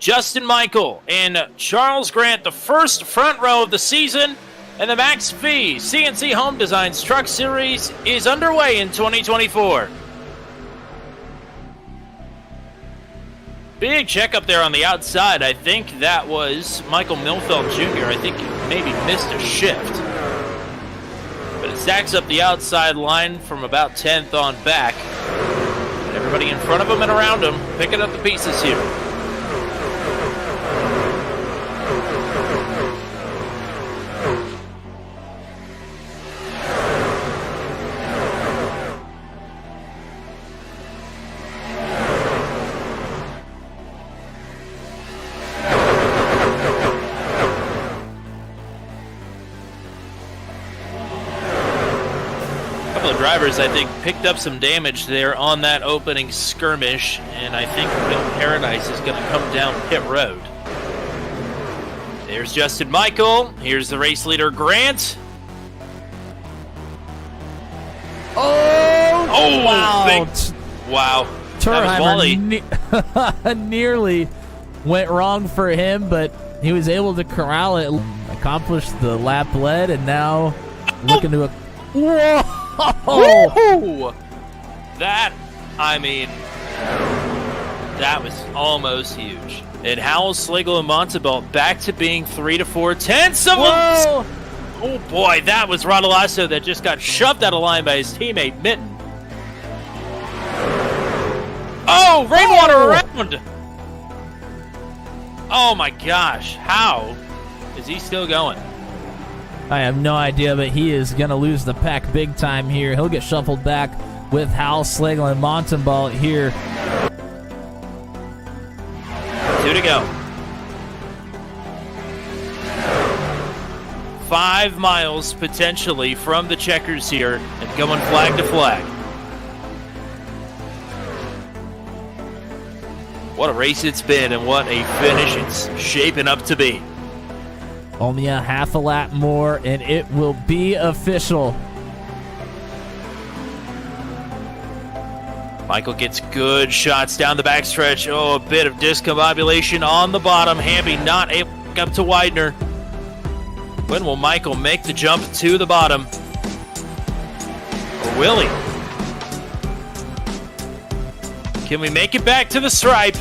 Justin Michael and Charles Grant, the first front row of the season, and the Max V CNC Home Designs Truck Series is underway in 2024. Big check up there on the outside. I think that was Michael Milfeld Jr. I think he maybe missed a shift. But it stacks up the outside line from about 10th on back. And everybody in front of him and around him picking up the pieces here. Drivers, I think, picked up some damage there on that opening skirmish, and I think Bill Paradise is going to come down pit road. There's Justin Michael. Here's the race leader, Grant. Oh, wow. Wow. Turheimer nearly went wrong for him, but he was able to corral it, accomplish the lap led, and now looking to a... Whoa! Oh, that was almost huge. And Howell, Slagle, and Montebault back to being 3 to 4 tenths of a... Oh boy, that was Rodolasso that just got shoved out of line by his teammate Mitten. Oh, rainwater around! Oh my gosh, how is he still going? I have no idea, but he is going to lose the pack big time here. He'll get shuffled back with Hal, Slagle, and Montebault here. 2 to go. 5 miles potentially from the checkers here and going flag to flag. What a race it's been and what a finish it's shaping up to be. Only a half a lap more, and it will be official. Michael gets good shots down the backstretch. Oh, a bit of discombobulation on the bottom. Hamby not able to pick up to Widener. When will Michael make the jump to the bottom? Or will he? Can we make it back to the stripe?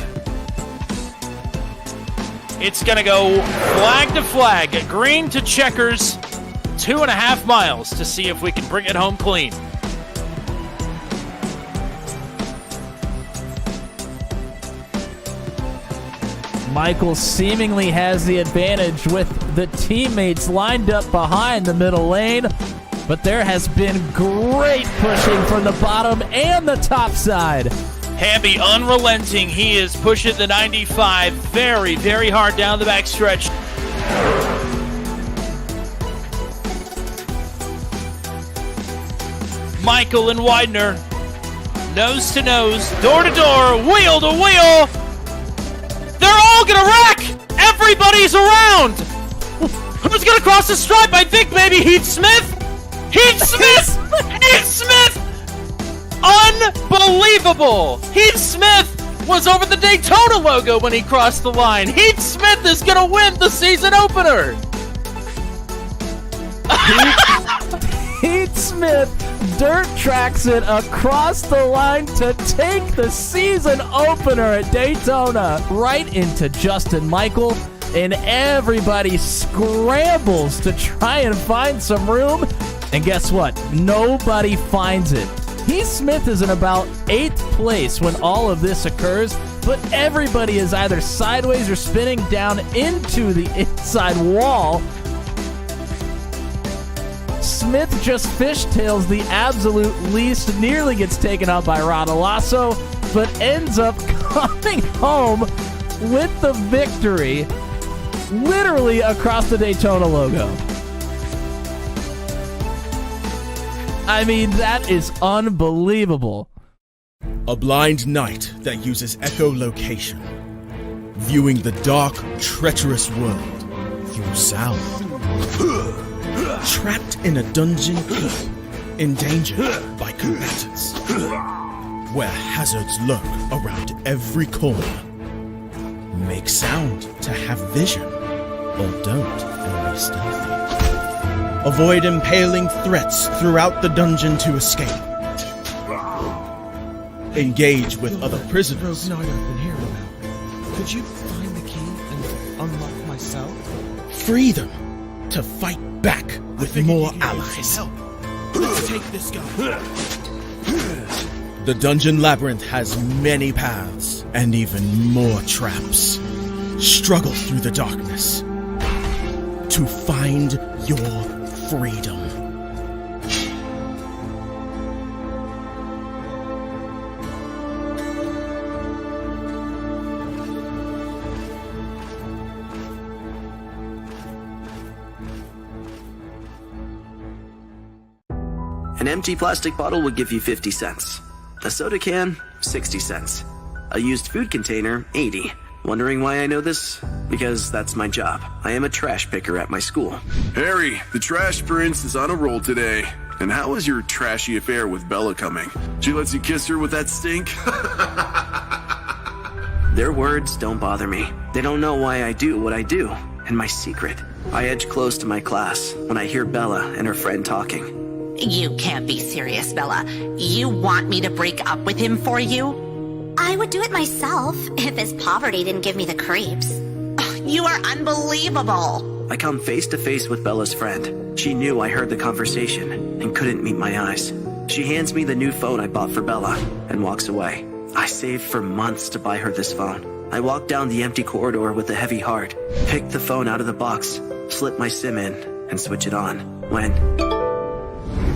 It's going to go flag to flag, green to checkers, 2.5 miles to see if we can bring it home clean. Michael seemingly has the advantage with the teammates lined up behind the middle lane, but there has been great pushing from the bottom and the top side. Hamby unrelenting. He is pushing the 95 very, very hard down the backstretch. Michael and Widener, nose to nose, door to door, wheel to wheel. They're all going to wreck. Everybody's around. Who's going to cross the stripe? I think maybe Heath Smith. Heath Smith! Heath Smith! Unbelievable! Heath Smith was over the Daytona logo when he crossed the line. Heath Smith is going to win the season opener. Heath Smith dirt tracks it across the line to take the season opener at Daytona right into Justin Michael, and everybody scrambles to try and find some room, and guess what? Nobody finds it. Heath Smith is in about 8th place when all of this occurs, but everybody is either sideways or spinning down into the inside wall. Smith just fishtails the absolute least, nearly gets taken out by Rodolasso, but ends up coming home with the victory, literally across the Daytona logo. I mean, that is unbelievable. A blind knight that uses echolocation, viewing the dark, treacherous world through sound. Trapped in a dungeon keep, endangered by combatants, where hazards lurk around every corner. Make sound to have vision, or don't and be stealthy. Avoid impaling threats throughout the dungeon to escape. Engage with other prisoners. Rogue Knight I've been hearing about. Could you find the key and unlock myself? Free them to fight back with more allies. Let's take this guy. The dungeon labyrinth has many paths and even more traps. Struggle through the darkness to find your freedom. An empty plastic bottle would give you 50 cents. A soda can, 60 cents. A used food container, 80. Wondering why I know this? Because that's my job. I am a trash picker at my school. Harry, the trash prince is on a roll today. And how is your trashy affair with Bella coming? She lets you kiss her with that stink? Their words don't bother me. They don't know why I do what I do. And my secret. I edge close to my class when I hear Bella and her friend talking. You can't be serious, Bella. You want me to break up with him for you? I would do it myself if his poverty didn't give me the creeps. You are unbelievable. I come face to face with Bella's friend. She knew I heard the conversation and couldn't meet my eyes. She hands me the new phone I bought for Bella and walks away. I saved for months to buy her this phone. I walk down the empty corridor with a heavy heart, pick the phone out of the box, slip my SIM in, and switch it on. When...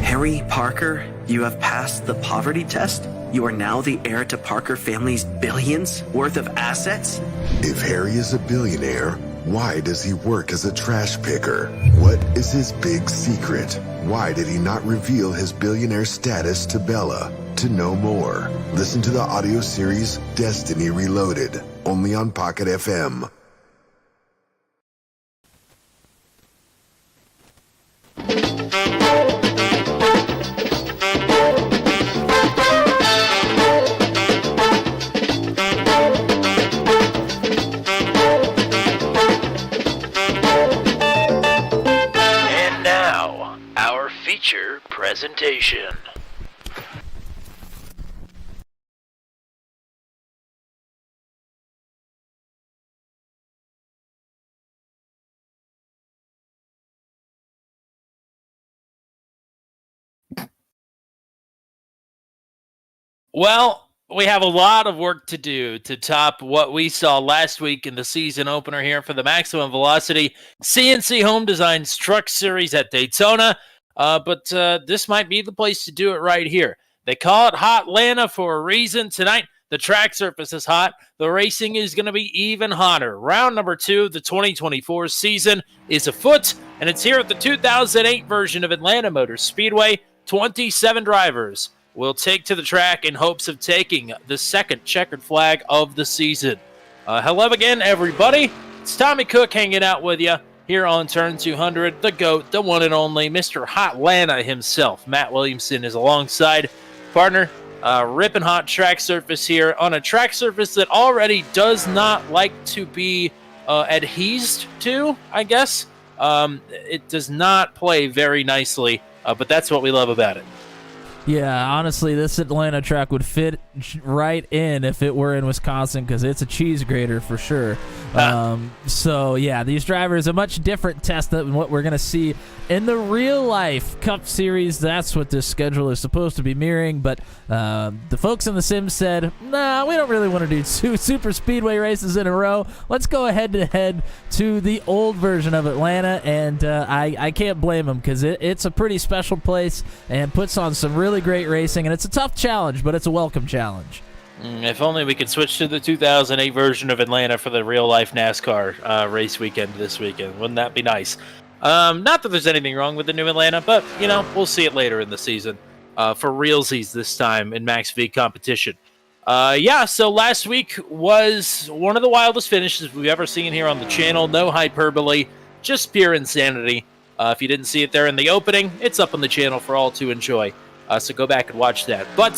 Harry Parker, you have passed the poverty test? You are now the heir to Parker family's billions worth of assets? If Harry is a billionaire, why does he work as a trash picker? What is his big secret? Why did he not reveal his billionaire status to Bella? To know more, listen to the audio series Destiny Reloaded, only on Pocket FM. Presentation. Well, we have a lot of work to do to top what we saw last week in the season opener here for the Maximum Velocity CNC Home Designs Truck Series at Daytona. But this might be the place to do it right here. They call it Hot Atlanta for a reason. Tonight, the track surface is hot. The racing is going to be even hotter. Round number 2 of the 2024 season is afoot, and it's here at the 2008 version of Atlanta Motor Speedway. 27 drivers will take to the track in hopes of taking the second checkered flag of the season. Hello again, everybody. It's Tommy Cook hanging out with you here on Turn 200. The GOAT, the one and only Mr. Hot Atlanta himself, Matt Williamson, is alongside partner. Ripping hot track surface here on a track surface that already does not like to be adhesed to, I guess. It does not play very nicely, but that's what we love about it. Yeah, honestly, this Atlanta track would fit right in if it were in Wisconsin because it's a cheese grater for sure. So, yeah, these drivers, a much different test than what we're going to see in the real-life Cup Series. That's what this schedule is supposed to be mirroring, but the folks in the sim said, nah, we don't really want to do 2 super speedway races in a row. Let's go head-to-head to the old version of Atlanta, and I can't blame them because it's a pretty special place and puts on some really great racing, and it's a tough challenge, but it's a welcome challenge. If only we could switch to the 2008 version of Atlanta for the real-life NASCAR race weekend this weekend. Wouldn't that be nice? Not that there's anything wrong with the new Atlanta, but, you know, we'll see it later in the season. For realsies this time in Max V competition. So last week was one of the wildest finishes we've ever seen here on the channel. No hyperbole, just pure insanity. If you didn't see it there in the opening, it's up on the channel for all to enjoy. So go back and watch that. But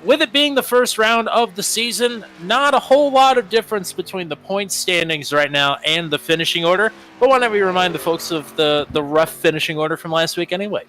With it being the first round of the season, not a whole lot of difference between the point standings right now and the finishing order. But why don't we remind the folks of the rough finishing order from last week anyway?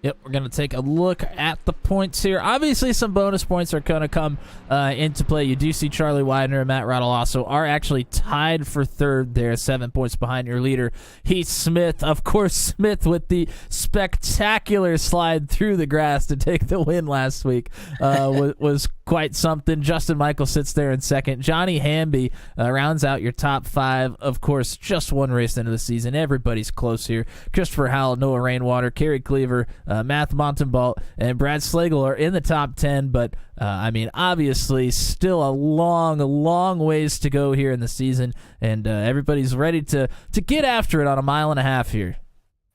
Yep, we're going to take a look at the points here. Obviously, some bonus points are going to come into play. You do see Charlie Widener and Matt Radalasso are actually tied for third there, 7 points behind your leader, Heath Smith. Of course, Smith with the spectacular slide through the grass to take the win last week was quite something. Justin Michael sits there in second. Johnny Hamby rounds out your top 5. Of course, just one race into the season. Everybody's close here. Christopher Howell, Noah Rainwater, Kerry Cleaver, Matt Montenbault, and Brad Slagle are in the top 10, but obviously still a long ways to go here in the season, and everybody's ready to get after it on a mile and a half here.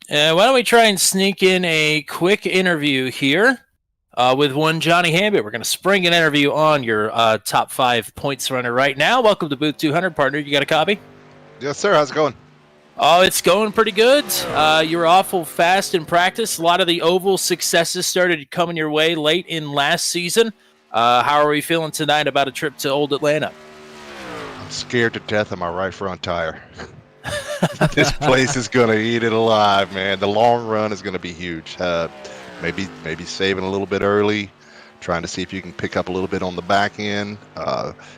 Why don't we try and sneak in a quick interview here with one Johnny Hamby. We're going to spring an interview on your top 5 points runner right now. Welcome to Booth 200, partner. You got a copy? Yes, sir. How's it going? Oh, it's going pretty good. You were awful fast in practice. A lot of the oval successes started coming your way late in last season. How are we feeling tonight about a trip to Old Atlanta? I'm scared to death of my right front tire. This place is going to eat it alive, man. The long run is going to be huge. Maybe saving a little bit early, trying to see if you can pick up a little bit on the back end.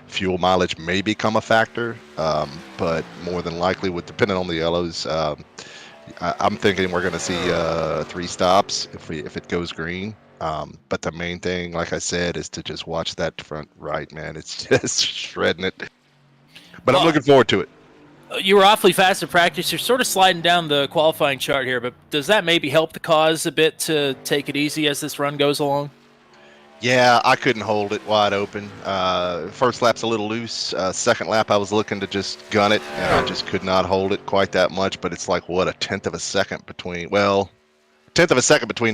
Fuel mileage may become a factor, but more than likely, depending on the yellows, I'm thinking we're going to see 3 stops if it goes green. But the main thing, like I said, is to just watch that front right, man. It's just shredding it. But I'm looking forward to it. You were awfully fast in practice. You're sort of sliding down the qualifying chart here, but does that maybe help the cause a bit to take it easy as this run goes along? Yeah, I couldn't hold it wide open. First lap's a little loose. Second lap, I was looking to just gun it, and I just could not hold it quite that much. But it's like, what, a tenth of a second between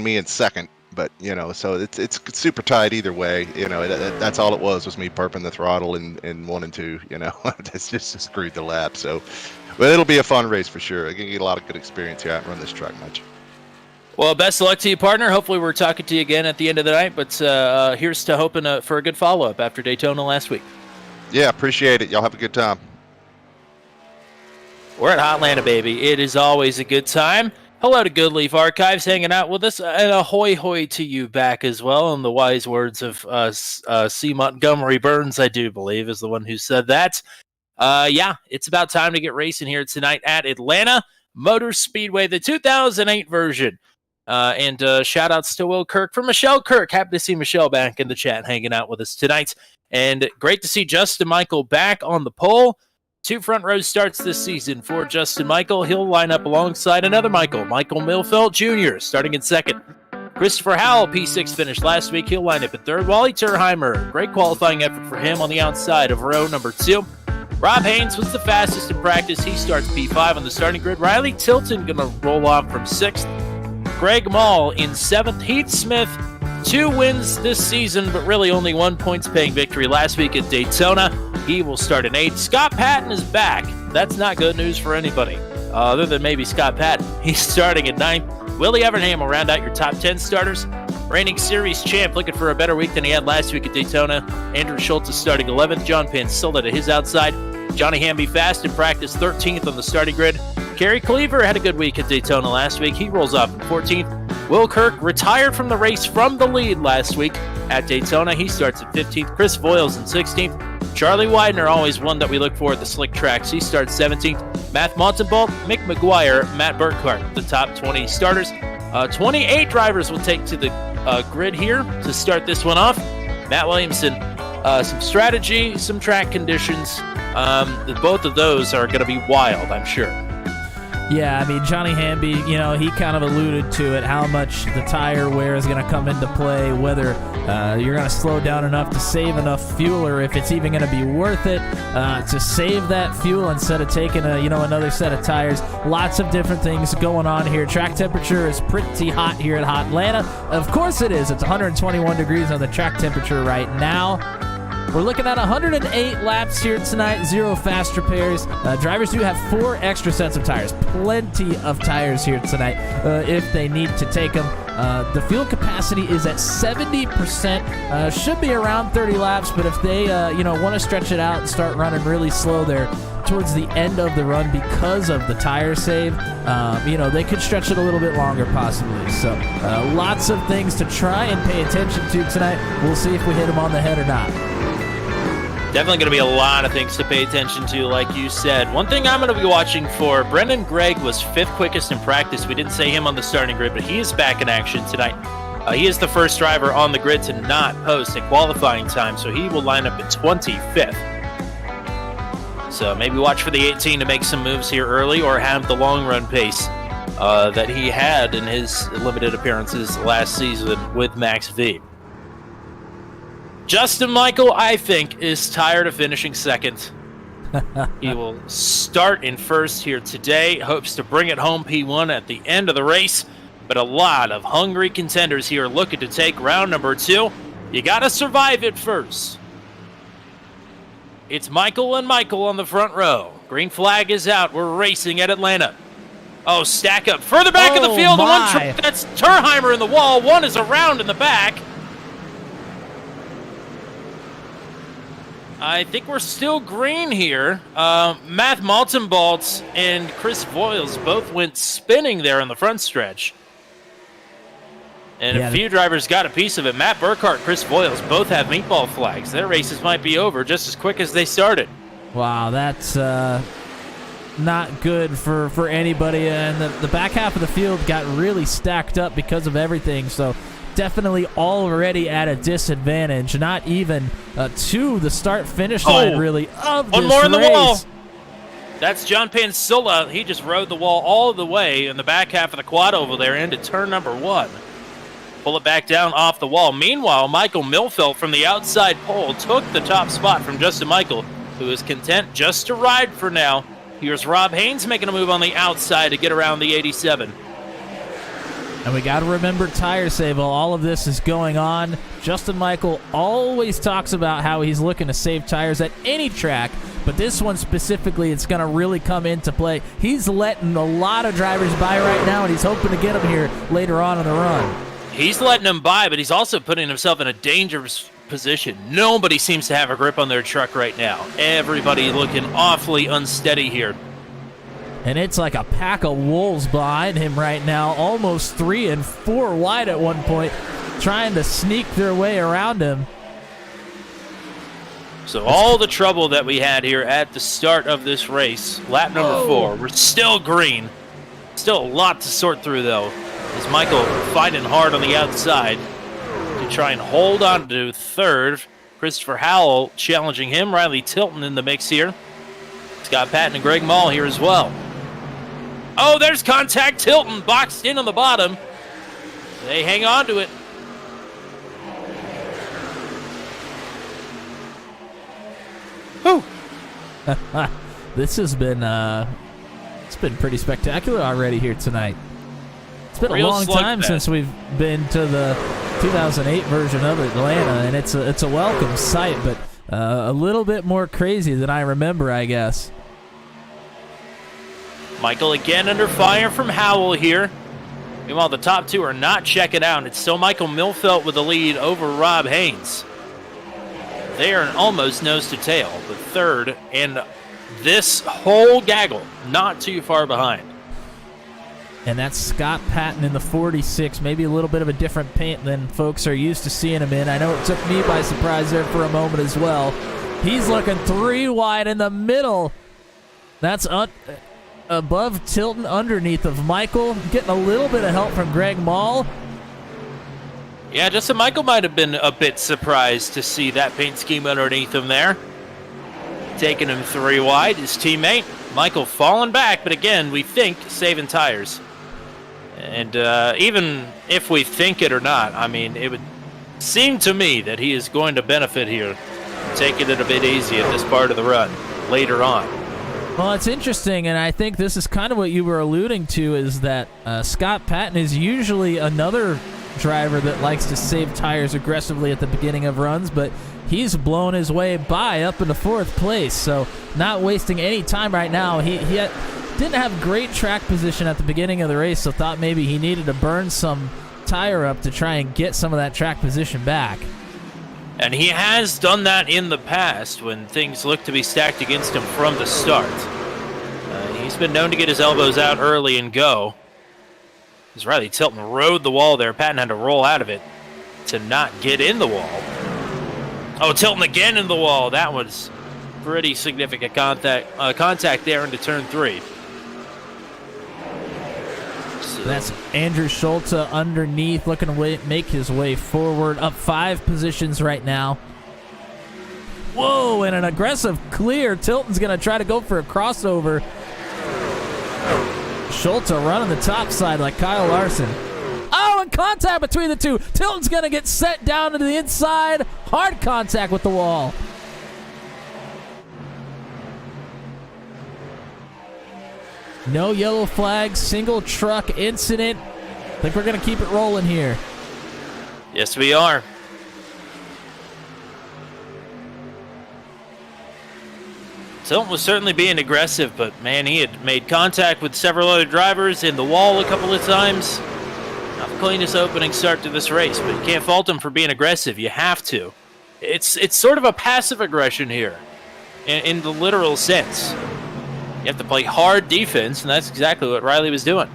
me and second. But, so it's super tight either way. That's all it was me burping the throttle in 1 and 2. It's just screwed the lap. So, but it'll be a fun race for sure. I can get a lot of good experience here. I haven't run this track much. Well, best of luck to you, partner. Hopefully we're talking to you again at the end of the night. But here's to hoping for a good follow-up after Daytona last week. Yeah, appreciate it. Y'all have a good time. We're at Hotlanta, baby. It is always a good time. Hello to Goodleaf Archives hanging out with us, and ahoy hoy to you back as well, in the wise words of C. Montgomery Burns, I do believe, is the one who said that. It's about time to get racing here tonight at Atlanta Motor Speedway, the 2008 version. And shout-outs to Will Kirk from Michelle Kirk. Happy to see Michelle back in the chat hanging out with us tonight. And great to see Justin Michael back on the pole. 2 front row starts this season for Justin Michael. He'll line up alongside another Michael Milfeld Jr., starting in second. Christopher Howell, P6 finished last week. He'll line up in third. Wally Terheimer, great qualifying effort for him on the outside of row number 2. Rob Haynes was the fastest in practice. He starts P5 on the starting grid. Riley Tilton going to roll off from 6th. Greg Mall in 7th. Heath Smith, 2 wins this season, but really only 1 points-paying victory last week at Daytona. He will start in 8th. Scott Patton is back. That's not good news for anybody, other than maybe Scott Patton. He's starting at 9th. Willie Evernham will round out your top 10 starters. Reigning series champ looking for a better week than he had last week at Daytona. Andrew Schultz is starting 11th. John Pansilla to his outside. Johnny Hamby fast in practice 13th on the starting grid. Kerry Cleaver had a good week at Daytona last week. He rolls off in 14th. Will Kirk retired from the race from the lead last week at Daytona. He starts at 15th. Chris Voiles in 16th. Charlie Widener, always one that we look for at the slick tracks. He starts 17th. Matt Montenbault, Mick McGuire, Matt Burkhart, the top 20 starters. 28 drivers will take to the grid here to start this one off. Matt Williamson, some strategy, some track conditions. Both of those are going to be wild, I'm sure. Yeah, Johnny Hamby, he kind of alluded to it, how much the tire wear is going to come into play, whether you're going to slow down enough to save enough fuel, or if it's even going to be worth it to save that fuel instead of taking another set of tires. Lots of different things going on here. Track temperature is pretty hot here at Hotlanta. Of course it is. It's 121 degrees on the track temperature right now. We're looking at 108 laps here tonight, 0 fast repairs. Drivers do have 4 extra sets of tires. Plenty of tires here tonight if they need to take them. The fuel capacity is at 70%. Should be around 30 laps, but if they want to stretch it out and start running really slow there towards the end of the run because of the tire save, they could stretch it a little bit longer possibly. So lots of things to try and pay attention to tonight. We'll see if we hit them on the head or not. Definitely going to be a lot of things to pay attention to, like you said. One thing I'm going to be watching for, Brendan Gregg was 5th quickest in practice. We didn't say him on the starting grid, but he is back in action tonight. He is the first driver on the grid to not post a qualifying time, so he will line up at 25th. So maybe watch for the 18 to make some moves here early, or have the long run pace that he had in his limited appearances last season with Max V. Justin Michael, I think, is tired of finishing second. He will start in first here today. Hopes to bring it home P1 at the end of the race. But a lot of hungry contenders here looking to take round number 2. You got to survive it first. It's Michael and Michael on the front row. Green flag is out. We're racing at Atlanta. Oh, stack up. Further back in the field. The one that's Terheimer in the wall. One is around in the back. I think we're still green here. Matt Maltenbaltz and Chris Voiles both went spinning there on the front stretch. And a few drivers got a piece of it. Matt Burkhart, Chris Voiles both have meatball flags. Their races might be over just as quick as they started. Wow, that's not good for anybody. And the back half of the field got really stacked up because of everything. So definitely already at a disadvantage. Not even to the start-finish line, really, of one this more in the race. wall. That's John Pansilla. He just rode the wall all the way in the back half of the quad over there into turn number 1. Pull it back down off the wall. Meanwhile, Michael Milfelt from the outside pole took the top spot from Justin Michael, who is content just to ride for now. Here's Rob Haynes making a move on the outside to get around the 87. And we got to remember tire save while all of this is going on. Justin Michael always talks about how he's looking to save tires at any track, but this one specifically, it's going to really come into play. He's letting a lot of drivers by right now, and he's hoping to get them here later on in the run. He's letting them by, but he's also putting himself in a dangerous position. Nobody seems to have a grip on their truck right now. Everybody looking awfully unsteady here. And it's like a pack of wolves behind him right now, almost 3 and 4 wide at one point, trying to sneak their way around him. So all the trouble that we had here at the start of this race, lap number 4, we're still green. Still a lot to sort through, though, as Michael fighting hard on the outside to try and hold on to third. Christopher Howell challenging him. Riley Tilton in the mix here. Scott Patton and Greg Mall here as well. Oh, there's contact. Tilton boxed in on the bottom. They hang on to it. Whew. This has been it's been pretty spectacular already here tonight. It's been a long time since we've been to the 2008 version of Atlanta, and it's a welcome sight, but a little bit more crazy than I remember, I guess. Michael again under fire from Howell here. Meanwhile, the top 2 are not checking out. It's still Michael Milfelt with the lead over Rob Haynes. They are almost nose to tail, the third, and this whole gaggle not too far behind. And that's Scott Patton in the 46, maybe a little bit of a different paint than folks are used to seeing him in. I know it took me by surprise there for a moment as well. He's looking 3 wide in the middle. That's above Tilton, underneath of Michael, getting a little bit of help from Greg Mall. Yeah, Justin Michael might have been a bit surprised to see that paint scheme underneath him there. Taking him 3 wide, his teammate, Michael falling back, but again, we think saving tires. And even if we think it or not, I mean, it would seem to me that he is going to benefit here, taking it a bit easy at this part of the run later on. Well, it's interesting, and I think this is kind of what you were alluding to, is that Scott Patton is usually another driver that likes to save tires aggressively at the beginning of runs, but he's blown his way by up into 4th place, so not wasting any time right now. He didn't have great track position at the beginning of the race, so thought maybe he needed to burn some tire up to try and get some of that track position back. And he has done that in the past when things look to be stacked against him from the start. He's been known to get his elbows out early and go. As Riley Tilton rode the wall there, Patton had to roll out of it to not get in the wall. Oh, Tilton again in the wall. That was pretty significant contact there into turn 3. So that's Andrew Schulte underneath, looking to make his way forward, up 5 positions right now. Whoa, and an aggressive clear. Tilton's going to try to go for a crossover. Schulte running the top side like Kyle Larson. Oh, and contact between the two. Tilton's going to get set down to the inside. Hard contact with the wall. No yellow flags, single truck incident. I think we're going to keep it rolling here. Yes, we are. Tilton was certainly being aggressive, but man, he had made contact with several other drivers in the wall a couple of times. Not the cleanest opening start to this race, but you can't fault him for being aggressive. You have to. It's sort of a passive aggression here, in the literal sense. You have to play hard defense, and that's exactly what Riley was doing.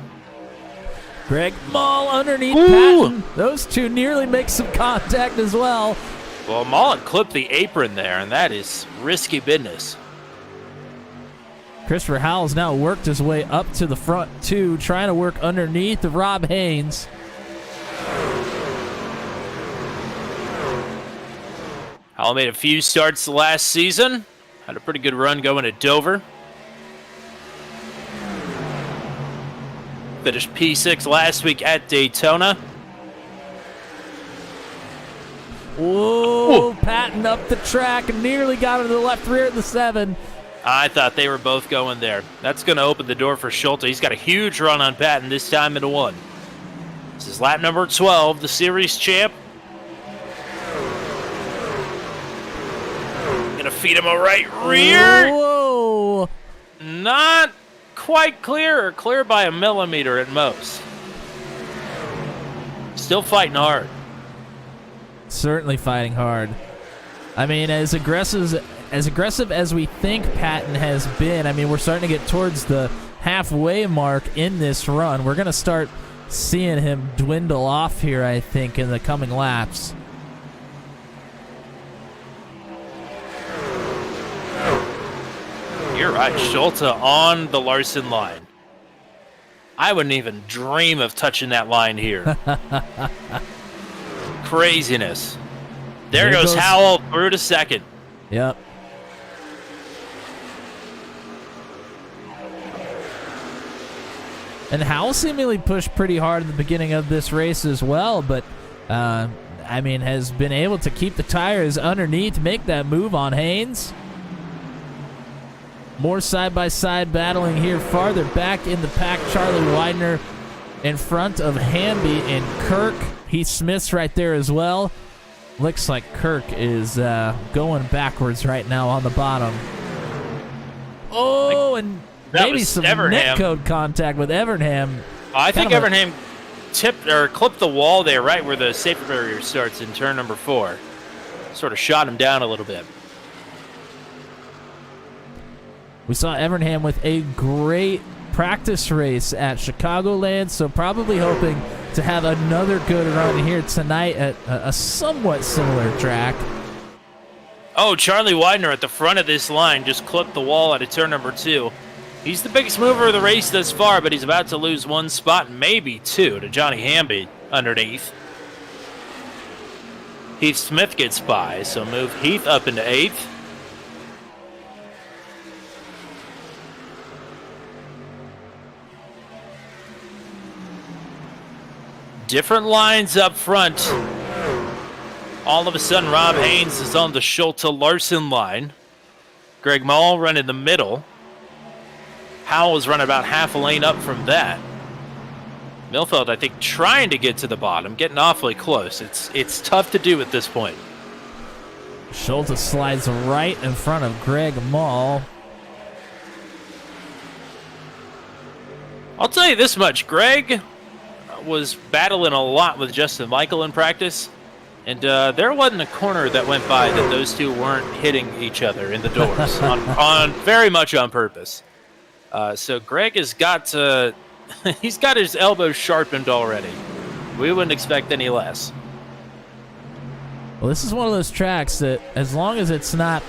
Greg Maul underneath Patton. Those two nearly make some contact as well. Well, Maul had clipped the apron there, and that is risky business. Christopher Howell's now worked his way up to the front two, trying to work underneath Rob Haynes. Howell made a few starts last season. Had a pretty good run going at Dover. Finished P6 last week at Daytona. Whoa, Patton up the track and nearly got into the left rear of the 7. I thought they were both going there. That's going to open the door for Schulte. He's got a huge run on Patton, this time into 1. This is lap number 12, the series champ. Going to feed him a right rear. Whoa. Not quite clear, or clear by a millimeter at most. Still fighting hard. Certainly fighting hard. I mean, as aggressive as we think Patton has been, I mean, we're starting to get towards the halfway mark in this run. We're going to start seeing him dwindle off here, I think, in the coming laps. You're right, Schulte on the Larson line. I wouldn't even dream of touching that line here. Craziness. There goes Howell through to second. Yep. And Howell seemingly pushed pretty hard at the beginning of this race as well, but, I mean, has been able to keep the tires underneath, make that move on Haynes. More side-by-side battling here farther back in the pack. Charlie Widener in front of Hamby and Kirk. Heath Smith's right there as well. Looks like Kirk is going backwards right now on the bottom. Oh, and maybe some net code contact with Evernham. I think Evernham tipped or clipped the wall there right where the safety barrier starts in turn number 4. Sort of shot him down a little bit. We saw Evernham with a great practice race at Chicagoland, so probably hoping to have another good run here tonight at a somewhat similar track. Oh, Charlie Widener at the front of this line just clipped the wall out of turn number 2. He's the biggest mover of the race thus far, but he's about to lose 1 spot, maybe 2, to Johnny Hamby underneath. Heath Smith gets by, so move Heath up into 8th. Different lines up front. All of a sudden, Rob Haynes is on the Schulte-Larson line. Greg Maul run in the middle. Howell is running about half a lane up from that. Milfeld, I think, trying to get to the bottom, getting awfully close. It's tough to do at this point. Schulte slides right in front of Greg Mall. I'll tell you this much. Greg was battling a lot with Justin Michael in practice, and there wasn't a corner that went by that those two weren't hitting each other in the doors on very much on purpose. So Greg has got he's got his elbows sharpened already. We wouldn't expect any less. Well, this is one of those tracks that, as long as it's not,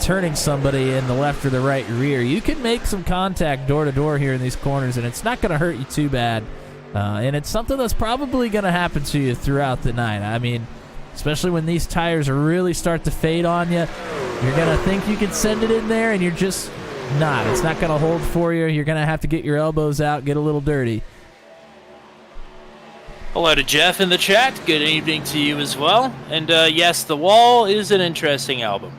turning somebody in the left or the right rear, you can make some contact door to door here in these corners, and it's not going to hurt you too bad. And it's something that's probably going to happen to you throughout the night. I mean, especially when these tires really start to fade on you, you're going to think you can send it in there, and you're just not. It's not going to hold for you. You're going to have to get your elbows out, get a little dirty. Hello to Jeff in the chat. Good evening to you as well. And yes, The Wall is an interesting album.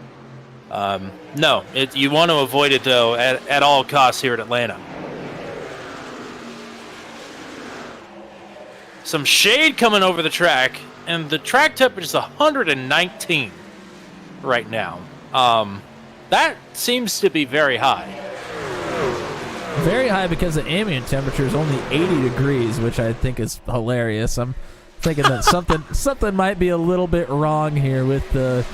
No, you want to avoid it, though, at all costs here at Atlanta. Some shade coming over the track, and the track temperature is 119 right now. That seems to be very high. Very high because the ambient temperature is only 80 degrees, which I think is hilarious. I'm thinking that something might be a little bit wrong here with the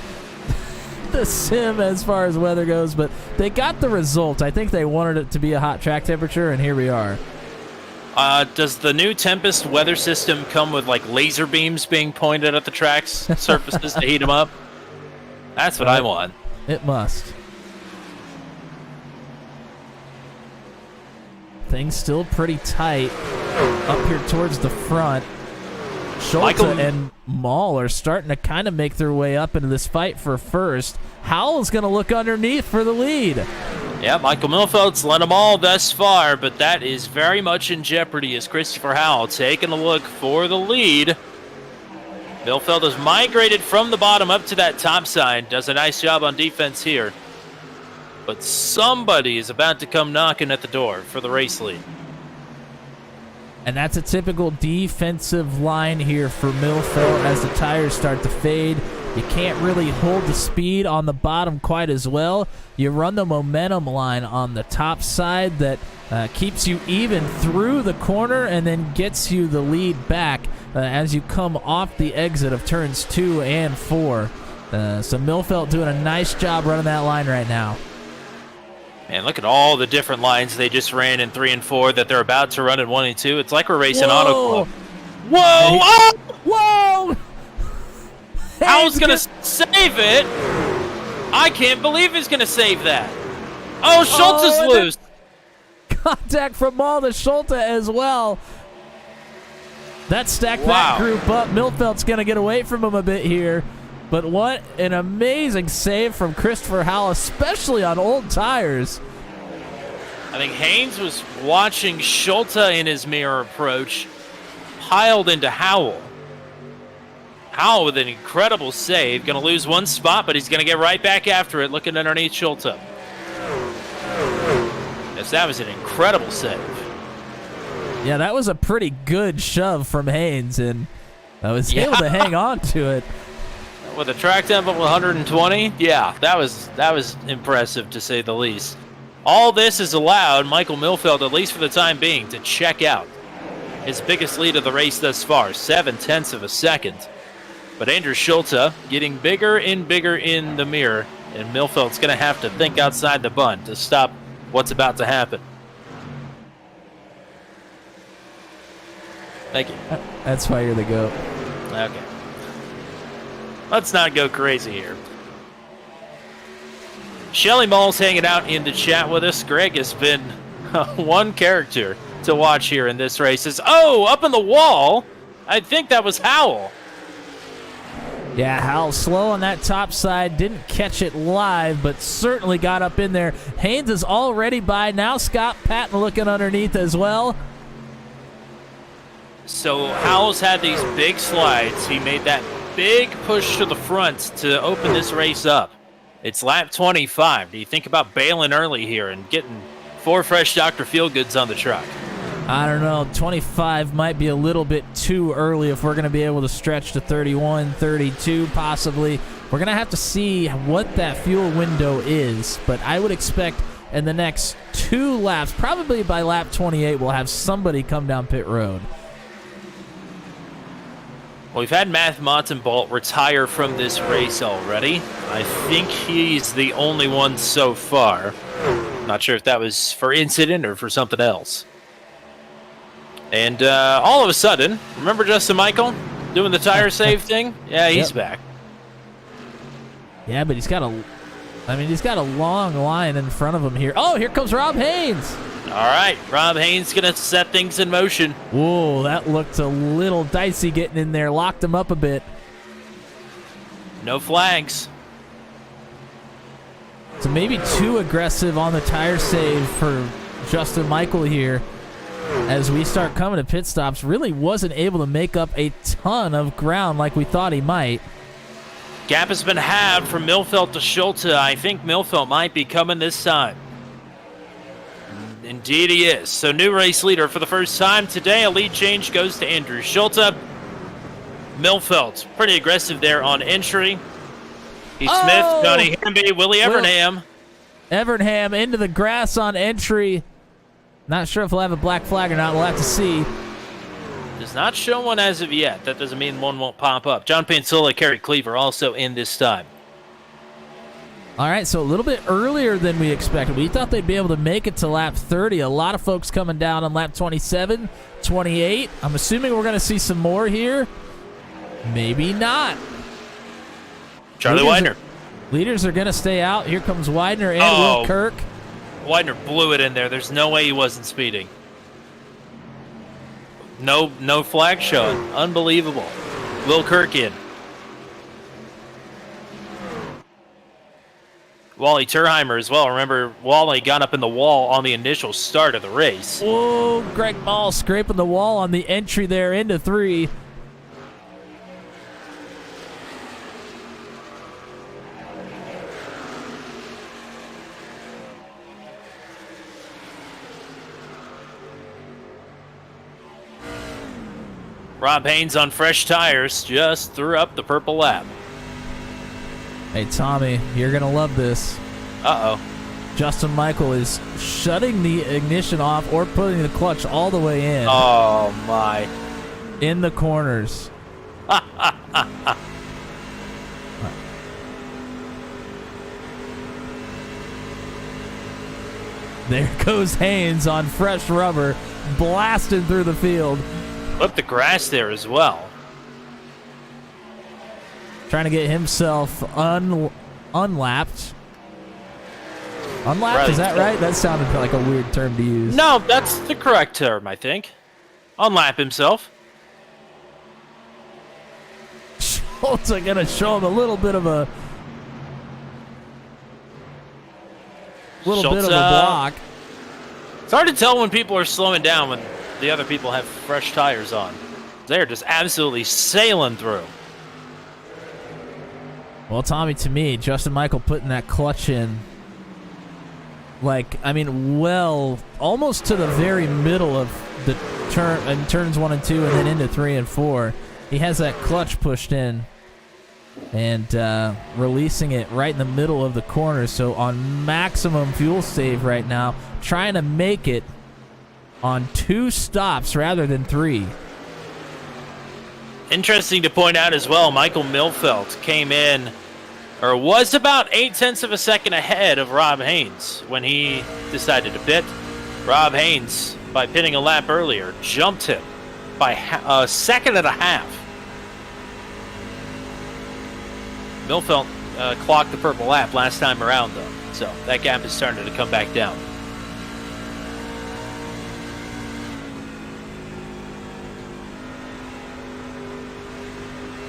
sim as far as weather goes, but they got the result. I think they wanted it to be a hot track temperature, and here we are. Does the new Tempest weather system come with like laser beams being pointed at the track's surfaces to heat them up? That's what I want. It must. Things still pretty tight up here towards the front. Schulte and Mall are starting to kind of make their way up into this fight for first. Howell's going to look underneath for the lead. Yeah, Michael Milfeld's led them all thus far, but that is very much in jeopardy as Christopher Howell taking a look for the lead. Milfeld has migrated from the bottom up to that top side. Does a nice job on defense here. But somebody is about to come knocking at the door for the race lead. And that's a typical defensive line here for Milfeld as the tires start to fade. You can't really hold the speed on the bottom quite as well. You run the momentum line on the top side that keeps you even through the corner and then gets you the lead back as you come off the exit of turns 2 and 4. So Milfeld doing a nice job running that line right now. And look at all the different lines they just ran in 3 and 4 that they're about to run in 1 and 2. It's like we're racing Auto Club. Whoa! Oh! Whoa! Howell's going to save it. I can't believe he's going to save that. Oh, Schultz is loose. Contact from Mall to Schulte as well. That stacked that group up. Milfeld's going to get away from him a bit here. But what an amazing save from Christopher Howell, especially on old tires. I think Haynes was watching Schulte in his mirror approach, piled into Howell. Howell with an incredible save. Going to lose one spot, but he's going to get right back after it, looking underneath Schulte. Yes, that was an incredible save. Yeah, that was a pretty good shove from Haynes, and I was able to hang on to it. With a track temp of 120, yeah, that was impressive to say the least. All this has allowed Michael Milfeld, at least for the time being, to check out his biggest lead of the race thus far, 0.7 of a second. But Andrew Schulte getting bigger and bigger in the mirror, and Milfeld's going to have to think outside the bun to stop what's about to happen. Thank you. That's why you're the GOAT. Okay. Let's not go crazy here. Shelly Mall's hanging out in the chat with us. Greg has been one character to watch here in this race. Up in the wall. I think that was Howell. Yeah, Howell slow on that top side. Didn't catch it live, but certainly got up in there. Haynes is already by. Now Scott Patton looking underneath as well. So Howell's had these big slides. He made that big push to the front to open this race up. It's lap 25. Do you think about bailing early here and getting 4 fresh Dr. Feelgoods on the truck? I don't know. 25 might be a little bit too early if we're going to be able to stretch to 31, 32 possibly. We're going to have to see what that fuel window is, but I would expect in the next 2 laps, probably by lap 28, we'll have somebody come down pit road. Well, we've had Matt Montenbolt retire from this race already. I think he's the only one so far. Not sure if that was for incident or for something else. And all of a sudden, remember Justin Michael doing the tire save thing? Yeah, he's back. Yeah, but he's got a long line in front of him here. Oh, here comes Rob Haynes. All right, Rob Haynes going to set things in motion. Whoa, that looked a little dicey getting in there. Locked him up a bit. No flags. So maybe too aggressive on the tire save for Justin Michael here. As we start coming to pit stops, really wasn't able to make up a ton of ground like we thought he might. Gap has been halved from Milfelt to Schulte. I think Milfelt might be coming this time. Indeed he is. So new race leader for the first time today. A lead change goes to Andrew Schulte. Milfelt, pretty aggressive there on entry. Heath Smith, Johnny Hamby, Willie Evernham. Evernham into the grass on entry. Not sure if we'll have a black flag or not. We'll have to see. Does not show one as of yet. That doesn't mean one won't pop up. John Pansilla, Kerry Cleaver also in this time. All right, so a little bit earlier than we expected. We thought they'd be able to make it to lap 30. A lot of folks coming down on lap 27, 28. I'm assuming we're going to see some more here. Maybe not. Charlie Widener. Leaders are going to stay out. Here comes Widener and Will Kirk. Widener blew it in there. There's no way he wasn't speeding. No flag showing. Unbelievable. Will Kirk in. Wally Turheimer as well. Remember, Wally got up in the wall on the initial start of the race. Whoa, Greg Ball scraping the wall on the entry there into 3. Rob Haynes on fresh tires just threw up the purple lap. Hey, Tommy, you're going to love this. Uh-oh. Justin Michael is shutting the ignition off or putting the clutch all the way in. Oh, my. In the corners. There goes Haynes on fresh rubber, blasting through the field. Flip the grass there as well. Trying to get himself unlapped. Unlapped, right. Is that right? That sounded like a weird term to use. No, that's the correct term, I think. Unlap himself. Schultz going to show him a little bit of a... block. It's hard to tell when people are slowing down when the other people have fresh tires on. They're just absolutely sailing through. Well, Tommy, to me, Justin Michael putting that clutch in, almost to the very middle of the turn, and turns 1 and 2, and then into 3 and 4. He has that clutch pushed in and releasing it right in the middle of the corner. So on maximum fuel save right now, trying to make it on 2 stops rather than 3. Interesting to point out as well, Michael Milfelt came in, or was about 0.8 of a second ahead of Rob Haynes when he decided to pit. Rob Haynes, by pitting a lap earlier, jumped him by a second and a half. Milfelt clocked the purple lap last time around, though, so that gap is starting to come back down.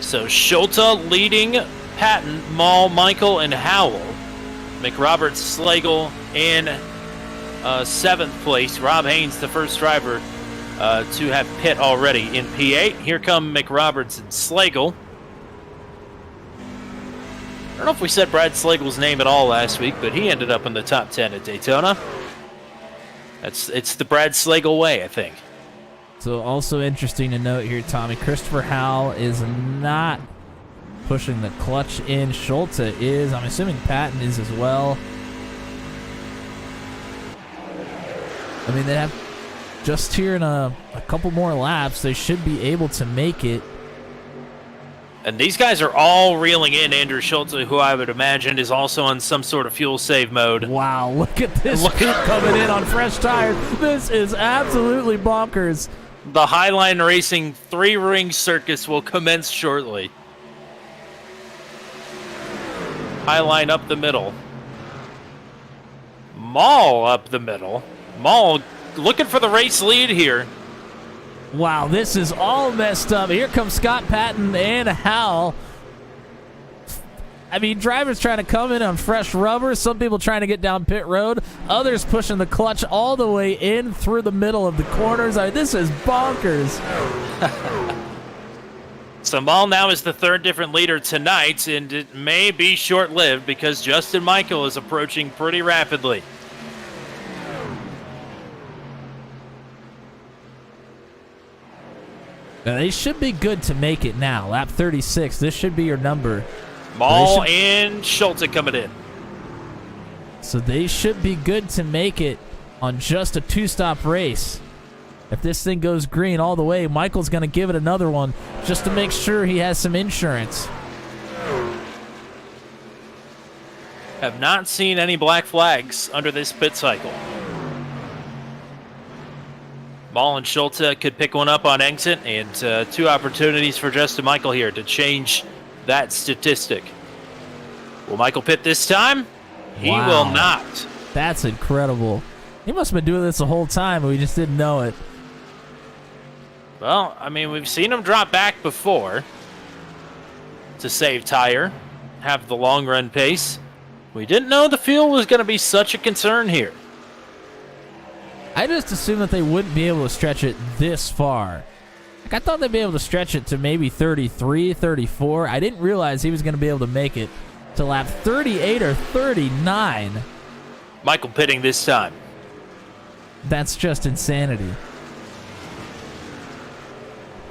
So Schulte leading Patton, Mall, Michael, and Howell. McRoberts, Slagle in 7th place. Rob Haynes, the first driver to have pit already in P8. Here come McRoberts and Slagle. I don't know if we said Brad Slagle's name at all last week, but he ended up in the top 10 at Daytona. It's the Brad Slagle way, I think. So also interesting to note here, Tommy, Christopher Howell is not pushing the clutch in. Schulte is. I'm assuming Patton is as well. I mean, they have just here in a couple more laps. They should be able to make it. And these guys are all reeling in Andrew Schulte, who I would imagine is also on some sort of fuel save mode. Wow, look at this Pete coming in on fresh tires. This is absolutely bonkers. The Highline Racing 3-ring circus will commence shortly. Highline up the middle. Maul up the middle. Maul looking for the race lead here. Wow, this is all messed up. Here comes Scott Patton and Howell. I mean, drivers trying to come in on fresh rubber. Some people trying to get down pit road. Others pushing the clutch all the way in through the middle of the corners. I mean, this is bonkers. So Maul now is the third different leader tonight, and it may be short-lived because Justin Michael is approaching pretty rapidly. Now, they should be good to make it now. Lap 36. This should be your number. Maul and Schulte coming in. So they should be good to make it on just a 2-stop race. If this thing goes green all the way, Michael's going to give it another one just to make sure he has some insurance. Have not seen any black flags under this pit cycle. Maul and Schulte could pick one up on exit, and 2 opportunities for Justin Michael here to change that statistic. Will Michael pit this time? He will not. That's incredible. He must have been doing this the whole time, but we just didn't know it. Well, I mean, we've seen him drop back before to save tire, have the long run pace. We didn't know the fuel was going to be such a concern here. I just assumed that they wouldn't be able to stretch it this far. Like, I thought they'd be able to stretch it to maybe 33, 34. I didn't realize he was going to be able to make it to lap 38 or 39. Michael pitting this time. That's just insanity.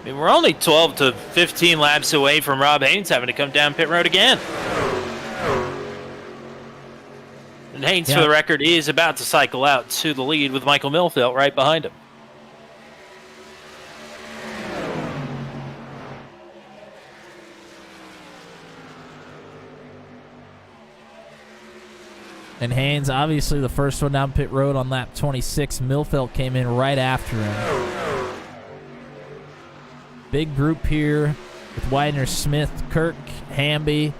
I mean, we're only 12 to 15 laps away from Rob Haynes having to come down pit road again. And Haynes, for the record, is about to cycle out to the lead with Michael Milfelt right behind him. And Haynes, obviously the first one down pit road on lap 26. Milfelt came in right after him. Big group here with Widener, Smith, Kirk, Hamby.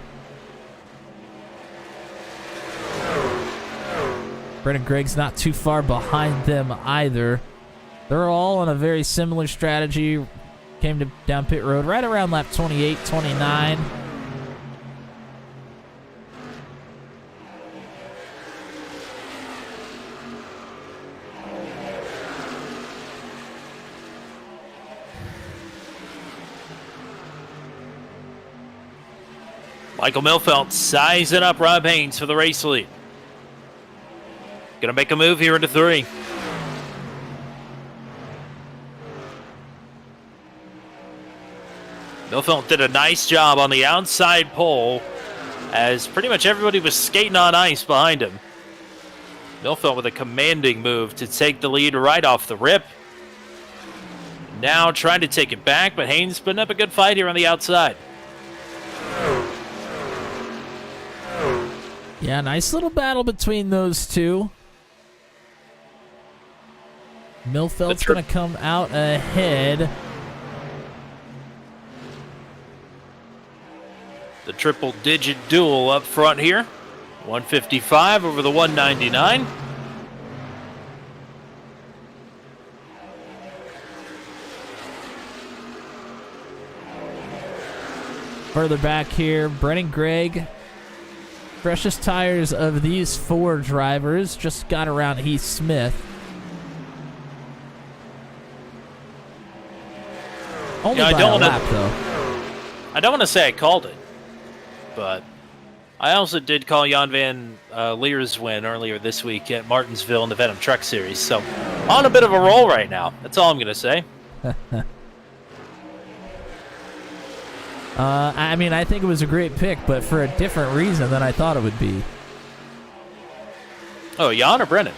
Brendan Gregg's not too far behind them either. They're all on a very similar strategy. Came down pit road right around lap 28, 29. Michael Milfelt sizing up Rob Haynes for the race lead. Gonna make a move here into 3. Milfelt did a nice job on the outside pole as pretty much everybody was skating on ice behind him. Milfelt with a commanding move to take the lead right off the rip. Now trying to take it back, but Haynes putting up a good fight here on the outside. Yeah, nice little battle between those two. Milfelt's going to come out ahead. The triple-digit duel up front here. 155 over the 199. Further back here, Brendan Gregg. Freshest tires of these 4 drivers. Just got around Heath Smith. Only by a lap, though. I don't want to say I called it, but I also did call Jan van Leer's win earlier this week at Martinsville in the Venom Truck Series. So on a bit of a roll right now. That's all I'm going to say. I mean, I think it was a great pick, but for a different reason than I thought it would be. Oh, Jan or Brennan?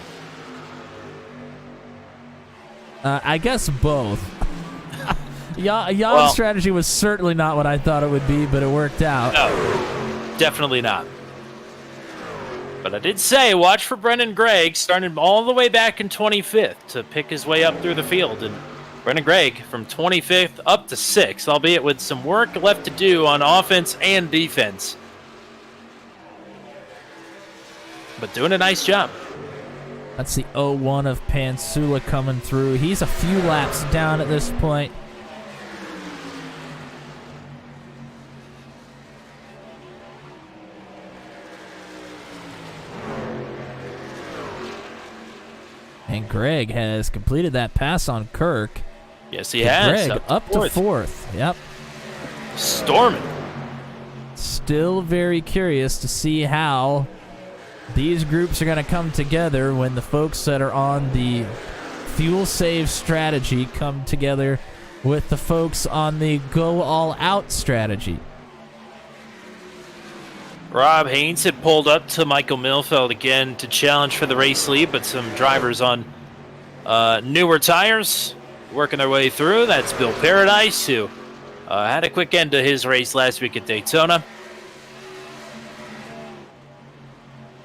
I guess both. Jan's strategy was certainly not what I thought it would be, but it worked out. No, definitely not. But I did say, watch for Brennan Gregg, starting all the way back in 25th to pick his way up through the field. And Brennan Gregg from 25th up to 6th, albeit with some work left to do on offense and defense. But doing a nice job. That's the 0-1 of Pansula coming through. He's a few laps down at this point. And Greg has completed that pass on Kirk. Yes, he has. Greg up to fourth. Yep. Storming. Still very curious to see how these groups are going to come together when the folks that are on the fuel save strategy come together with the folks on the go all out strategy. Rob Haynes had pulled up to Michael Milfeld again to challenge for the race lead, but some drivers on newer tires working their way through. That's Bill Paradise, who had a quick end to his race last week at Daytona.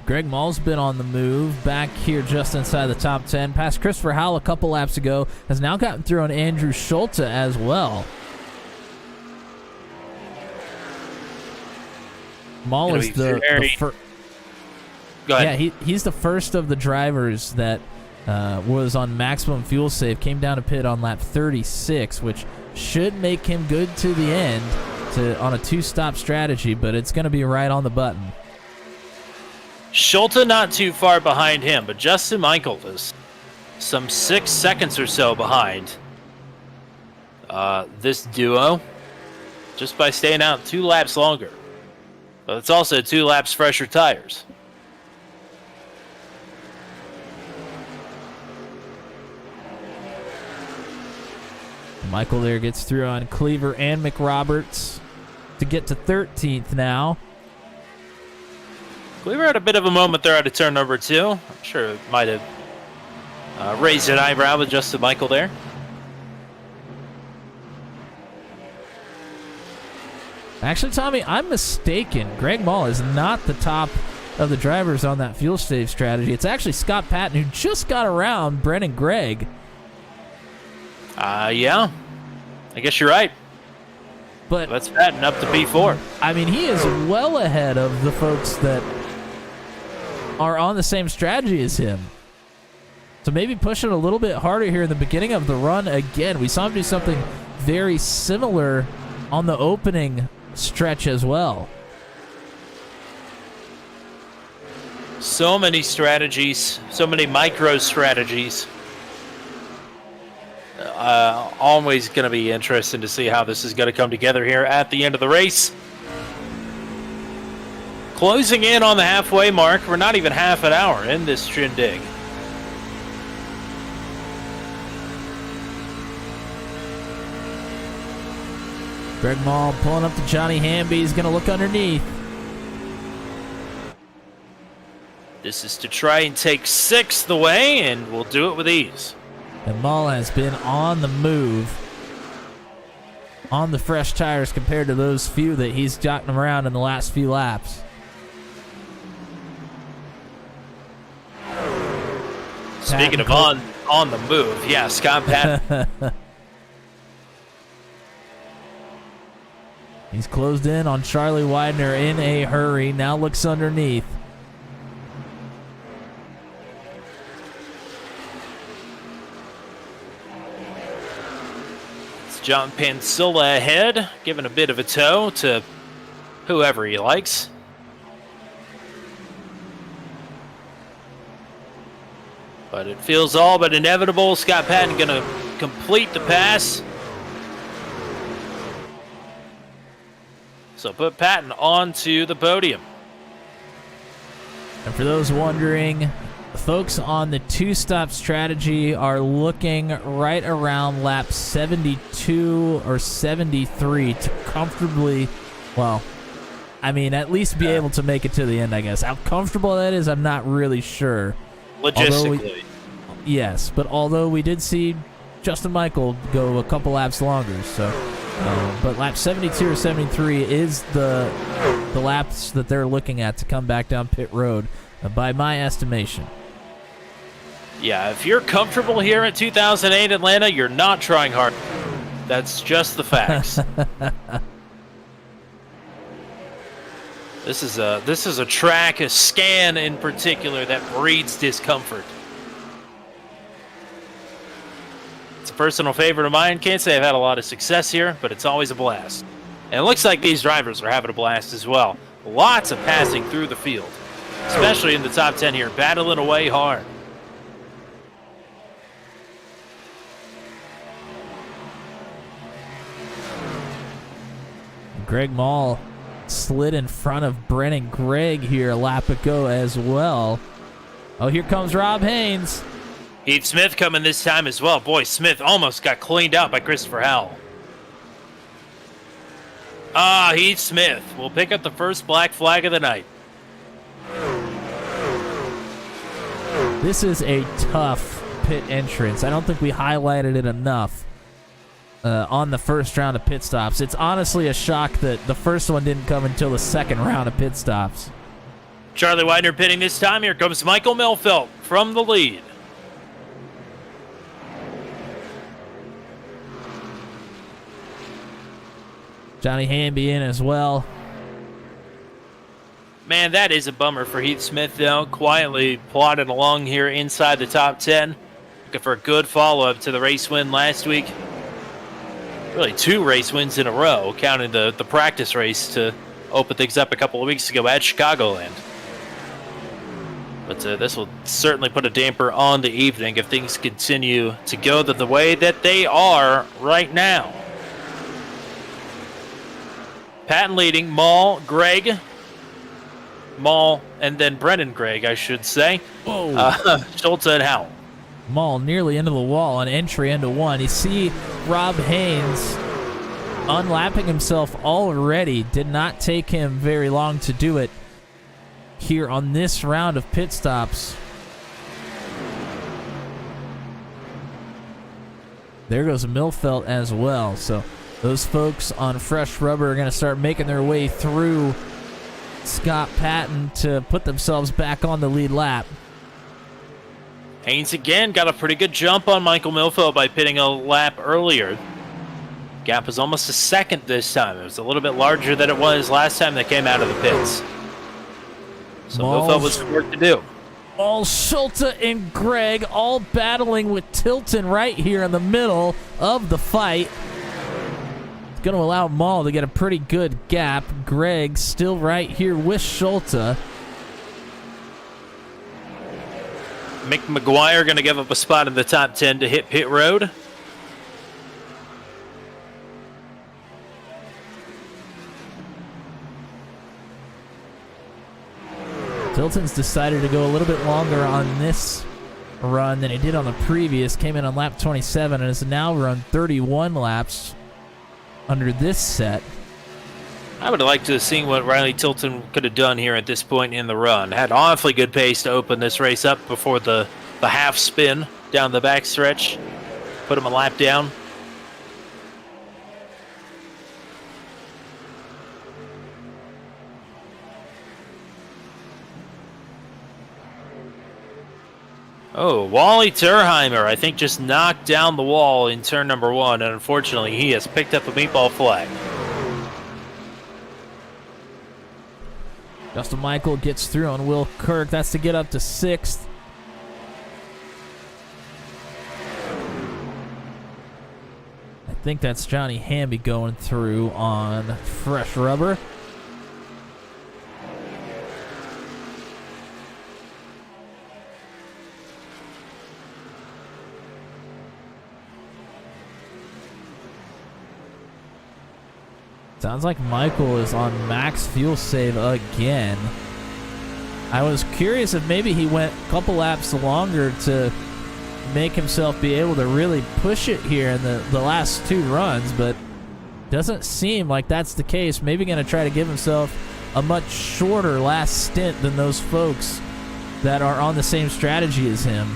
Greg Mall's been on the move, back here just inside the top 10. Past Christopher Howell a couple laps ago, has now gotten through on Andrew Schulte as well. Mall is the first. Go ahead. Yeah, he's the first of the drivers that was on maximum fuel save. Came down to pit on lap 36, which should make him good to the end on a two-stop strategy, but it's going to be right on the button. Schulte not too far behind him, but Justin Michael is some 6 seconds or so behind this duo just by staying out 2 laps longer. But it's also 2 laps fresher tires. Michael there gets through on Cleaver and McRoberts to get to 13th now. Cleaver had a bit of a moment there out of turn number 2. I'm sure it might have raised an eyebrow with Justin Michael there. Actually, Tommy, I'm mistaken. Greg Mall is not the top of the drivers on that fuel save strategy. It's actually Scott Patton who just got around Brennan Gregg. Yeah. I guess you're right. But let's Patton up to P4. I mean, he is well ahead of the folks that are on the same strategy as him. So maybe pushing a little bit harder here in the beginning of the run again. We saw him do something very similar on the opening stretch as well. So many strategies, so many micro strategies. Always going to be interesting to see how this is going to come together here at the end of the race. Closing in on the halfway mark. We're not even half an hour in this shindig. Greg Mall pulling up to Johnny Hamby. He's going to look underneath. This is to try and take 6th away, and we'll do it with ease. And Mall has been on the move on the fresh tires compared to those few that he's jocking around in the last few laps. Speaking of on the move, yeah, Scott Patton. He's closed in on Charlie Widener in a hurry. Now looks underneath. It's John Pansilla ahead, giving a bit of a tow to whoever he likes. But it feels all but inevitable. Scott Patton going to complete the pass. So put Patton onto the podium. And for those wondering, folks on the two-stop strategy are looking right around lap 72 or 73 to comfortably, well, I mean, at least be able to make it to the end, I guess. How comfortable that is, I'm not really sure. Logistically. Yes, but although we did see Justin Michael go a couple laps longer, so... but lap 72 or 73 is the laps that they're looking at to come back down pit road, by my estimation. Yeah, if you're comfortable here at 2008 Atlanta, you're not trying hard. That's just the facts. This is a track, a scan in particular, that breeds discomfort. It's a personal favorite of mine. Can't say I've had a lot of success here, but it's always a blast. And it looks like these drivers are having a blast as well. Lots of passing through the field, especially in the top 10 here, battling away hard. Greg Mall slid in front of Brennan Gregg here a lap ago as well. Oh, here comes Rob Haynes. Heath Smith coming this time as well. Boy, Smith almost got cleaned out by Christopher Howell. Heath Smith will pick up the first black flag of the night. This is a tough pit entrance. I don't think we highlighted it enough on the first round of pit stops. It's honestly a shock that the first one didn't come until the second round of pit stops. Charlie Widener pitting this time. Here comes Michael Melfelt from the lead. Johnny Hamby in as well. Man, that is a bummer for Heath Smith, though. Quietly plodding along here inside the top 10. Looking for a good follow-up to the race win last week. Really 2 race wins in a row, counting the practice race to open things up a couple of weeks ago at Chicagoland. But this will certainly put a damper on the evening if things continue to go the way that they are right now. Patton leading, Mall, Gregg. Mall, and then Brennan Gregg, I should say. Whoa. Schultz and Howell. Mall nearly into the wall on entry into one. You see Rob Haynes unlapping himself already. Did not take him very long to do it here on this round of pit stops. There goes Milfelt as well. So those folks on fresh rubber are going to start making their way through Scott Patton to put themselves back on the lead lap. Haynes again got a pretty good jump on Michael Milfelt by pitting a lap earlier. Gap is almost a second this time. It was a little bit larger than it was last time they came out of the pits. So Milfelt was work to do. All Schulte and Gregg all battling with Tilton right here in the middle of the fight. It's going to allow Mall to get a pretty good gap. Gregg still right here with Schulte. Mick McGuire going to give up a spot in the top 10 to hit pit road. Tilton's decided to go a little bit longer on this run than he did on the previous. Came in on lap 27 and has now run 31 laps under this set. I would have liked to have seen what Riley Tilton could have done here at this point in the run. Had awfully good pace to open this race up before the half spin down the backstretch. Put him a lap down. Oh, Wally Terheimer, I think, just knocked down the wall in turn number 1, and unfortunately he has picked up a meatball flag. Justin Michael gets through on Will Kirk. That's to get up to 6th. I think that's Johnny Hamby going through on fresh rubber. Sounds like Michael is on max fuel save again. I was curious if maybe he went a couple laps longer to make himself be able to really push it here in the last 2 runs, but doesn't seem like that's the case. Maybe going to try to give himself a much shorter last stint than those folks that are on the same strategy as him.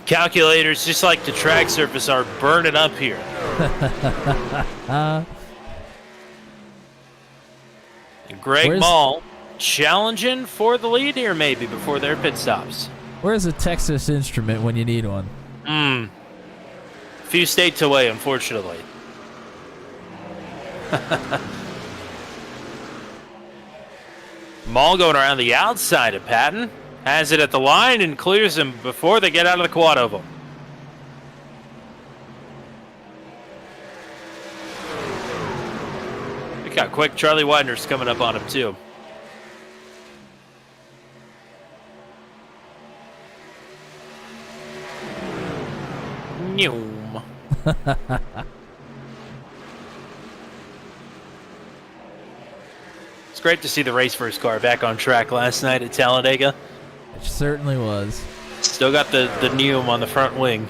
Calculators, just like the track surface, are burning up here. Greg Mall challenging for the lead here maybe before their pit stops. Where's a Texas Instrument when you need one? Few states away, unfortunately. Mall going around the outside of Patton. Has it at the line and clears him before they get out of the quad oval. Look how quick Charlie Widener's coming up on him, too. Noom. It's great to see the race first car back on track last night at Talladega. It certainly was. Still got the Neum on the front wing.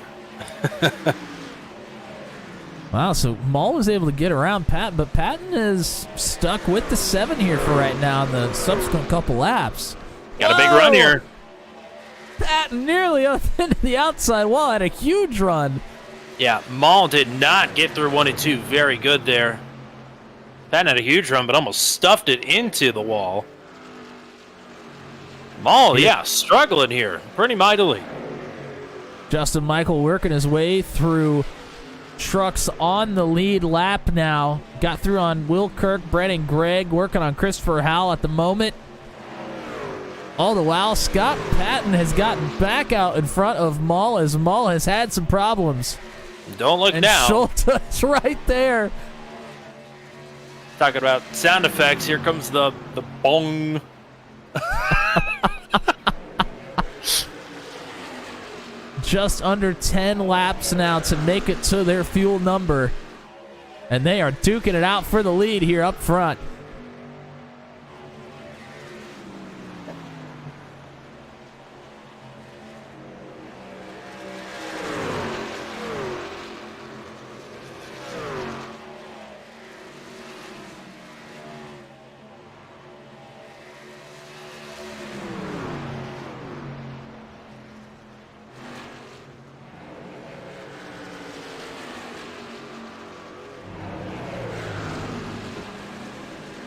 Wow, so Mall was able to get around Patton, but Patton is stuck with the 7 here for right now in the subsequent couple laps. Got a big run here. Patton nearly up into the outside wall, had a huge run. Yeah, Mall did not get through 1 and 2. Very good there. Patton had a huge run, but almost stuffed it into the wall. Mall, yeah, struggling here pretty mightily. Justin Michael working his way through trucks on the lead lap now. Got through on Will Kirk, Brennan Gregg, working on Christopher Howell at the moment. All the while, Scott Patton has gotten back out in front of Mall as Mall has had some problems. Don't look now. Schulte's right there. Talking about sound effects, here comes the bong. Just under 10 laps now to make it to their fuel number. And they are duking it out for the lead here up front.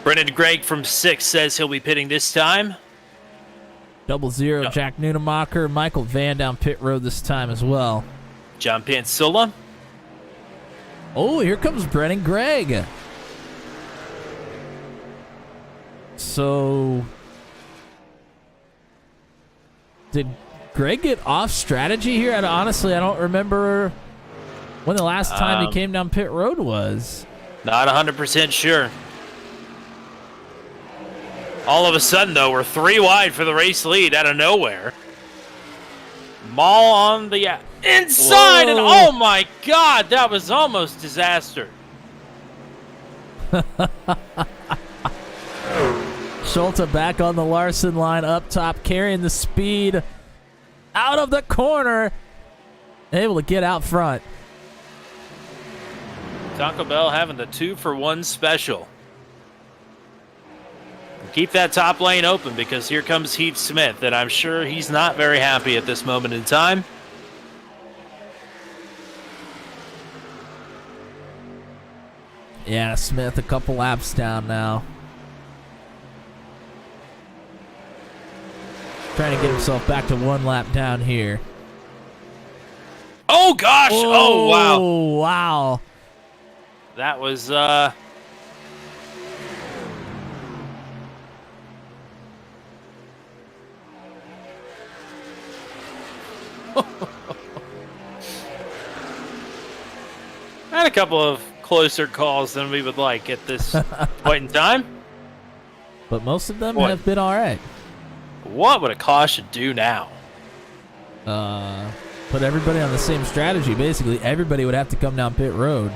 Brennan Gregg from 6 says he'll be pitting this time. 00, Jack Nunemacher, Michael Van down pit road this time as well. John Pansilla. Oh, here comes Brennan Gregg. So, did Greg get off strategy here? Honestly, I don't remember when the last time he came down pit road was. Not 100% sure. All of a sudden, though, we're 3 wide for the race lead out of nowhere. Mall on the inside, and oh my God, that was almost disaster. Schulte back on the Larson line up top, carrying the speed out of the corner, able to get out front. Taco Bell having the 2-for-1 special. Keep that top lane open because here comes Heath Smith, and I'm sure he's not very happy at this moment in time. Yeah, Smith a couple laps down now. Trying to get himself back to 1 lap down here. Oh, gosh! Oh, wow. Oh, wow. That was, had a couple of closer calls than we would like at this point in time. But most of them have been all right. What would a caution do now? Put everybody on the same strategy. Basically, everybody would have to come down pit road.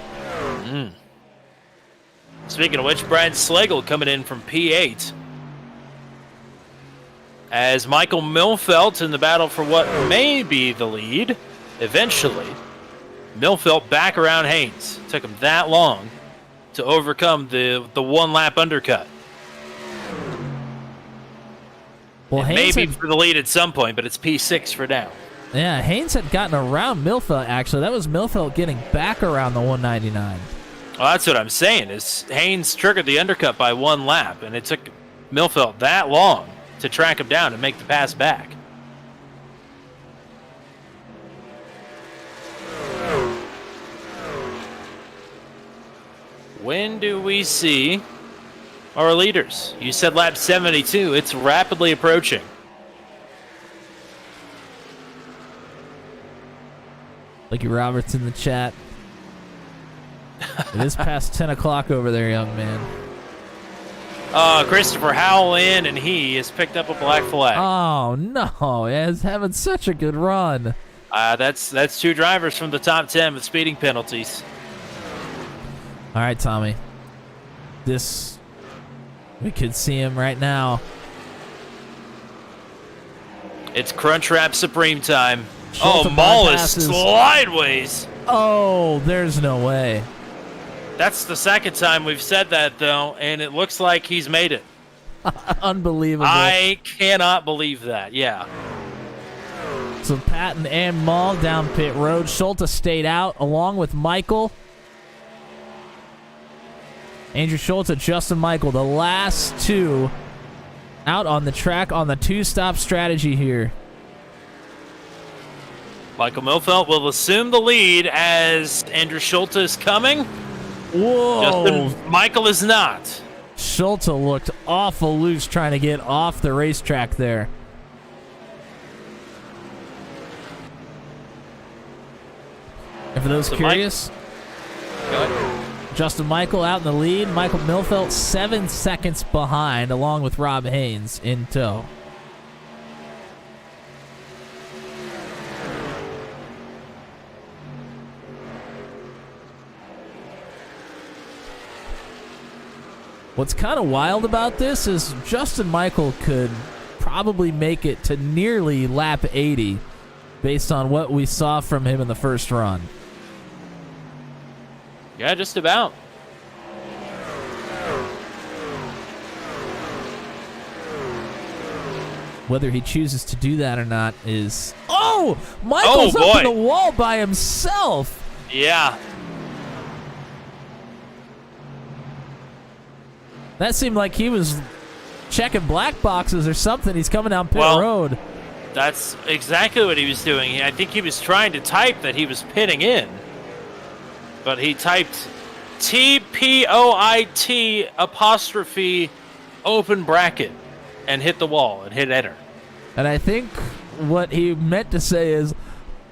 Speaking of which, Brad Slagle coming in from P8. As Michael Milfelt in the battle for what may be the lead, eventually. Milfelt back around Haynes. Took him that long to overcome the one-lap undercut. Well, Haynes maybe for the lead at some point, but it's P6 for now. Yeah, Haynes had gotten around Milfelt, actually. That was Milfelt getting back around the 199. Well, that's what I'm saying, is Haynes triggered the undercut by one lap, and it took Milfelt that long to track him down and make the pass back. When do we see our leaders? You said lap 72. It's rapidly approaching. Lucky Roberts in the chat. It is past 10 o'clock over there, young man. Christopher Howland, and he has picked up a black flag. Oh, no. He's having such a good run. That's two drivers from the top 10 with speeding penalties. All right, Tommy. We could see him right now. It's Crunchwrap Supreme time. Schultz Maul is bypasses. slideways. Oh, there's no way. That's the second time we've said that, though, and it looks like he's made it. Unbelievable. I cannot believe that, yeah. So Patton and Maul down pit road. Schultz stayed out along with Michael. Andrew Schultz, Justin Michael, the last two out on the track on the two-stop strategy here. Michael Milfelt will assume the lead as Andrew Schultz is coming. Whoa. Justin Michael is not. Schultz looked awful loose trying to get off the racetrack there. And for those curious, Justin Michael out in the lead. Michael Milfelt 7 seconds behind, along with Rob Haynes in tow. What's kind of wild about this is Justin Michael could probably make it to nearly lap 80 based on what we saw from him in the first run. Yeah, just about. Whether he chooses to do that or not is... Oh! Michael's up in the wall by himself! Yeah. That seemed like he was checking black boxes or something. He's coming down pit road. That's exactly what he was doing. I think he was trying to type that he was pitting in. But he typed TPOIT apostrophe open bracket and hit the wall and hit enter. And I think what he meant to say is,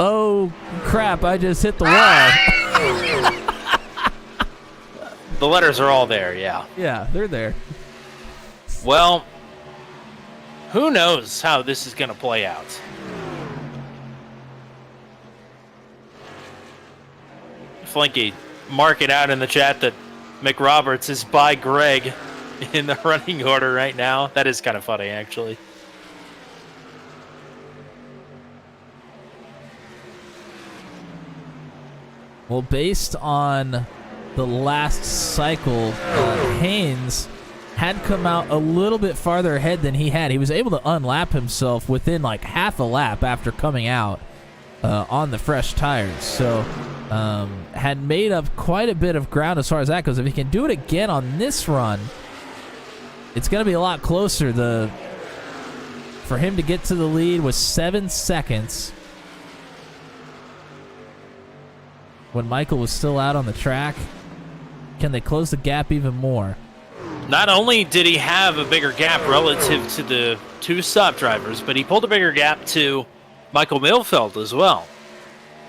oh crap, I just hit the wall. The letters are all there, yeah. Yeah, they're there. Well, who knows how this is going to play out? Flinky, mark it out in the chat that McRoberts is by Greg in the running order right now. That is kind of funny, actually. Well, based on the last cycle, Haynes had come out a little bit farther ahead than he had. He was able to unlap himself within like half a lap after coming out on the fresh tires. So had made up quite a bit of ground as far as that goes. If he can do it again on this run, it's going to be a lot closer. For him to get to the lead was 7 seconds when Michael was still out on the track. Can they close the gap even more? Not only did he have a bigger gap relative to the two stop drivers, but he pulled a bigger gap to Michael Milfelt as well.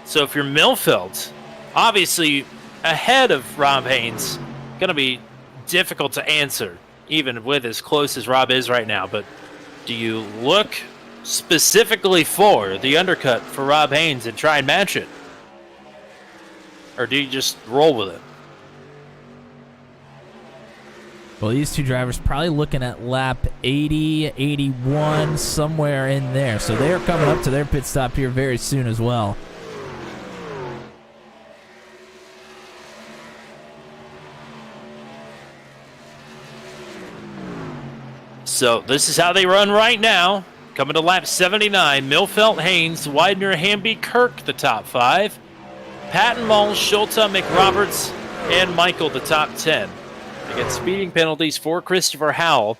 So if you're Milfelt, obviously ahead of Rob Haynes, going to be difficult to answer, even with as close as Rob is right now. But do you look specifically for the undercut for Rob Haynes and try and match it? Or do you just roll with it? Well, these two drivers probably looking at lap 80, 81, somewhere in there. So they're coming up to their pit stop here very soon as well. So this is how they run right now. Coming to lap 79, Milfelt, Haynes, Widener, Hamby, Kirk, the top 5. Patton, Mull, Schulte, McRoberts, and Michael, the top 10. They get speeding penalties for Christopher Howell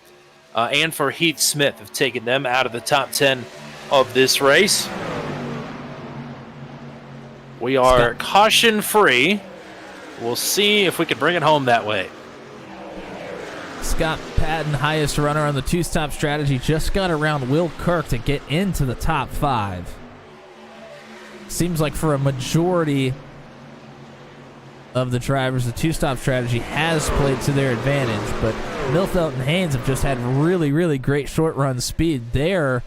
and for Heath Smith, have taken them out of the top 10 of this race. We are caution-free. We'll see if we can bring it home that way. Scott Patton, highest runner on the two-stop strategy, just got around Will Kirk to get into the top 5. Seems like for a majority of the drivers, the two-stop strategy has played to their advantage, but Milfelt and Haynes have just had really, really great short-run speed. Their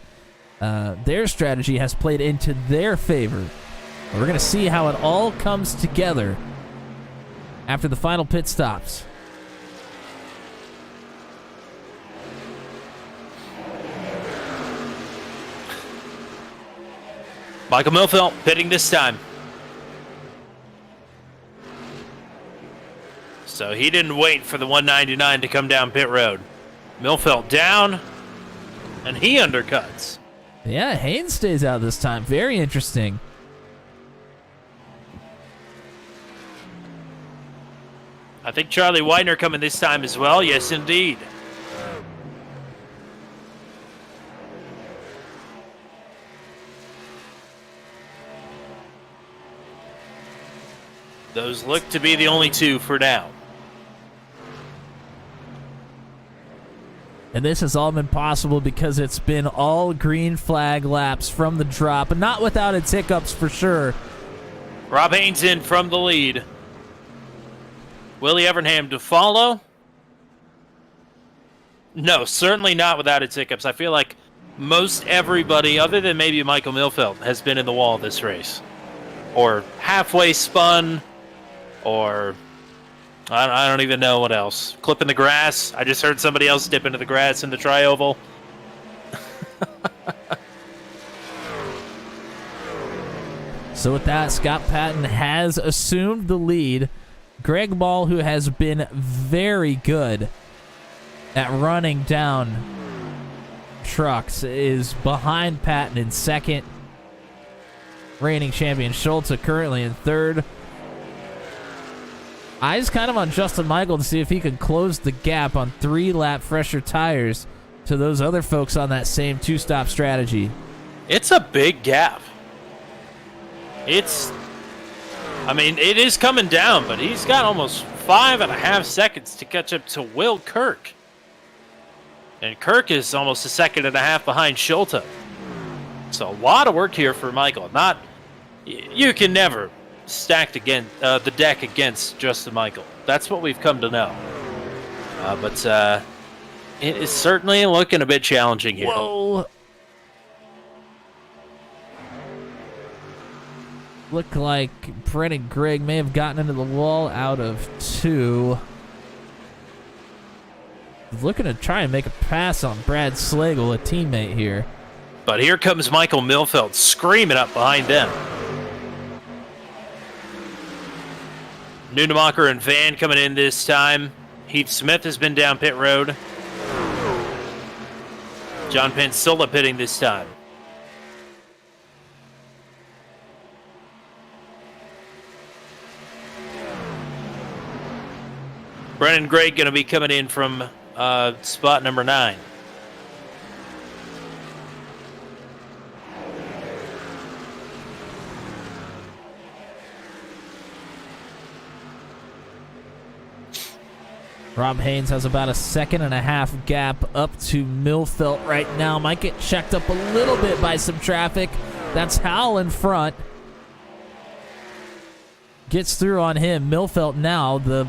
strategy has played into their favor. We're going to see how it all comes together after the final pit stops. Michael Milfelt pitting this time. So he didn't wait for the 199 to come down pit road. Milfelt down, and he undercuts. Yeah, Haynes stays out this time. Very interesting. I think Charlie Widener coming this time as well. Yes, indeed. Those look to be the only two for now. And this has all been possible because it's been all green flag laps from the drop, but not without its hiccups for sure. Rob Haynes in from the lead. Willie Evernham to follow. No, certainly not without its hiccups. I feel like most everybody, other than maybe Michael Milfelt, has been in the wall this race. Or halfway spun, or I don't even know what else. Clipping the grass. I just heard somebody else dip into the grass in the tri-oval. So with that, Scott Patton has assumed the lead. Greg Ball, who has been very good at running down trucks, is behind Patton in second. Reigning champion Schulte currently in third. Eyes kind of on Justin Michael to see if he can close the gap on 3-lap fresher tires to those other folks on that same two-stop strategy. It's a big gap. It is coming down, but he's got almost 5.5 seconds to catch up to Will Kirk. And Kirk is almost 1.5 seconds behind Schulte. So a lot of work here for Michael. You can never stack the deck against Justin Michael. That's what we've come to know. But it is certainly looking a bit challenging here. Whoa! Look like Brennan Gregg may have gotten into the wall out of 2. Looking to try and make a pass on Brad Slagle, a teammate here. But here comes Michael Milfelt screaming up behind them. Nunemacher and Van coming in this time. Heath Smith has been down pit road. John Pensola pitting this time. Brennan Gregg going to be coming in from spot number 9. Rob Haynes has about a 1.5 second gap up to Milfelt right now. Might get checked up a little bit by some traffic. That's Howell in front. Gets through on him. Milfelt now the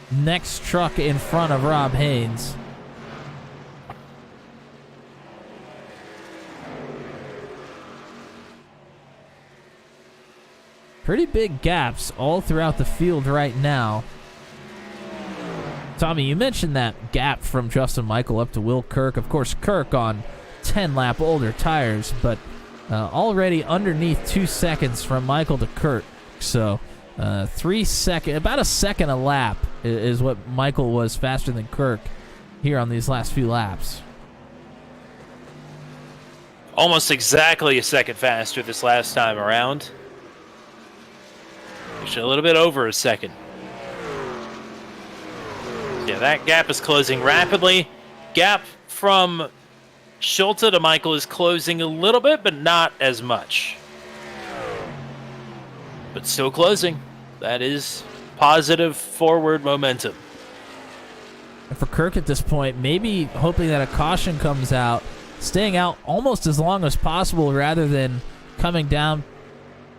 next truck in front of Rob Haynes. Pretty big gaps all throughout the field right now. Tommy, you mentioned that gap from Justin Michael up to Will Kirk. Of course, Kirk on 10-lap older tires, but already underneath 2 seconds from Michael to Kirk. So 3 seconds, about a second a lap is what Michael was faster than Kirk here on these last few laps. Almost exactly a second faster this last time around. Actually, a little bit over a second. Yeah, that gap is closing rapidly. Gap from Schulte to Michael is closing a little bit, but not as much. But still closing. That is positive forward momentum. And for Kirk at this point, maybe hoping that a caution comes out, staying out almost as long as possible rather than coming down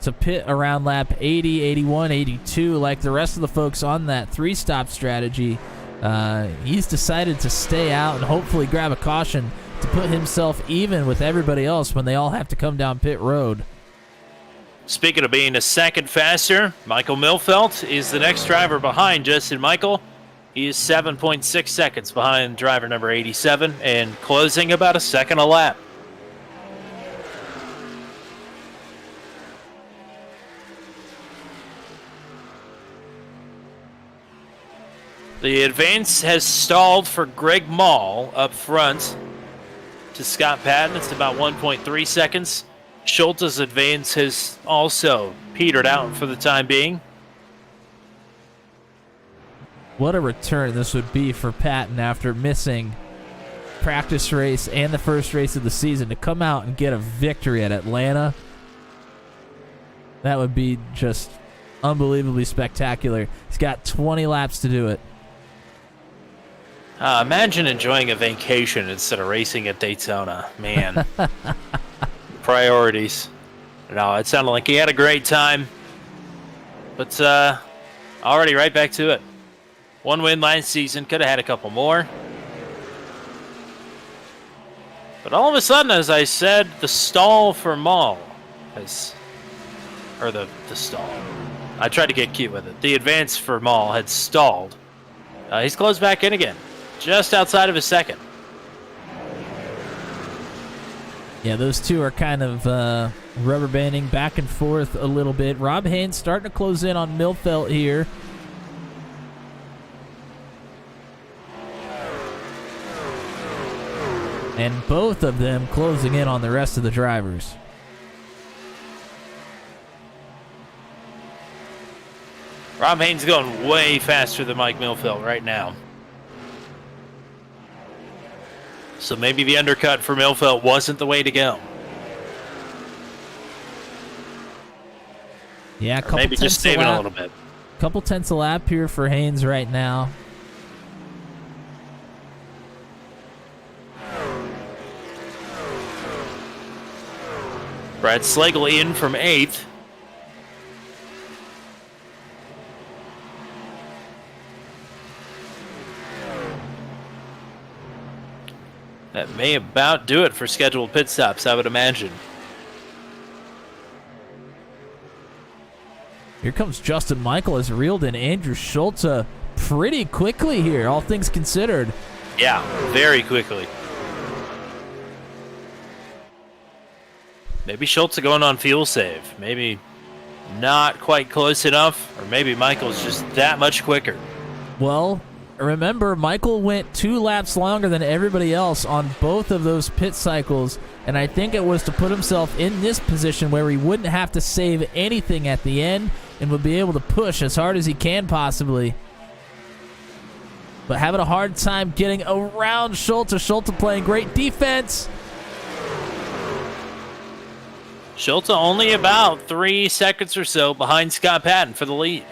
to pit around lap 80, 81, 82 like the rest of the folks on that 3-stop strategy. He's decided to stay out and hopefully grab a caution to put himself even with everybody else when they all have to come down pit road. Speaking of being a second faster, Michael Milfelt is the next driver behind Justin Michael. He is 7.6 seconds behind driver number 87 and closing about a second a lap. The advance has stalled for Greg Mall up front to Scott Patton. It's about 1.3 seconds. Schulte's advance has also petered out for the time being. What a return this would be for Patton after missing practice race and the first race of the season to come out and get a victory at Atlanta. That would be just unbelievably spectacular. He's got 20 laps to do it. Imagine enjoying a vacation instead of racing at Daytona. Man. Priorities. No, it sounded like he had a great time. But already right back to it. 1 win last season. Could have had a couple more. But all of a sudden, as I said, the stall for Mall has... Or the stall. I tried to get cute with it. The advance for Mall had stalled. He's closed back in again. Just outside of a second. Yeah, those two are kind of rubber banding back and forth a little bit. Rob Haynes starting to close in on Milfelt here. And both of them closing in on the rest of the drivers. Rob Haynes going way faster than Mike Milfelt right now. So maybe the undercut for Milfelt wasn't the way to go. Yeah, or maybe just saving a little bit. Couple tenths a lap here for Haynes right now. Brad Slagle in from 8th. That may about do it for scheduled pit stops, I would imagine. Here comes Justin Michael as reeled in Andrew Schulte pretty quickly here, all things considered. Yeah, very quickly. Maybe Schulte going on fuel save. Maybe not quite close enough, or maybe Michael's just that much quicker. Well, remember, Michael went 2 laps longer than everybody else on both of those pit cycles, and I think it was to put himself in this position where he wouldn't have to save anything at the end and would be able to push as hard as he can possibly. But having a hard time getting around Schulte. Schulte playing great defense. Schulte only about 3 seconds or so behind Scott Patton for the lead.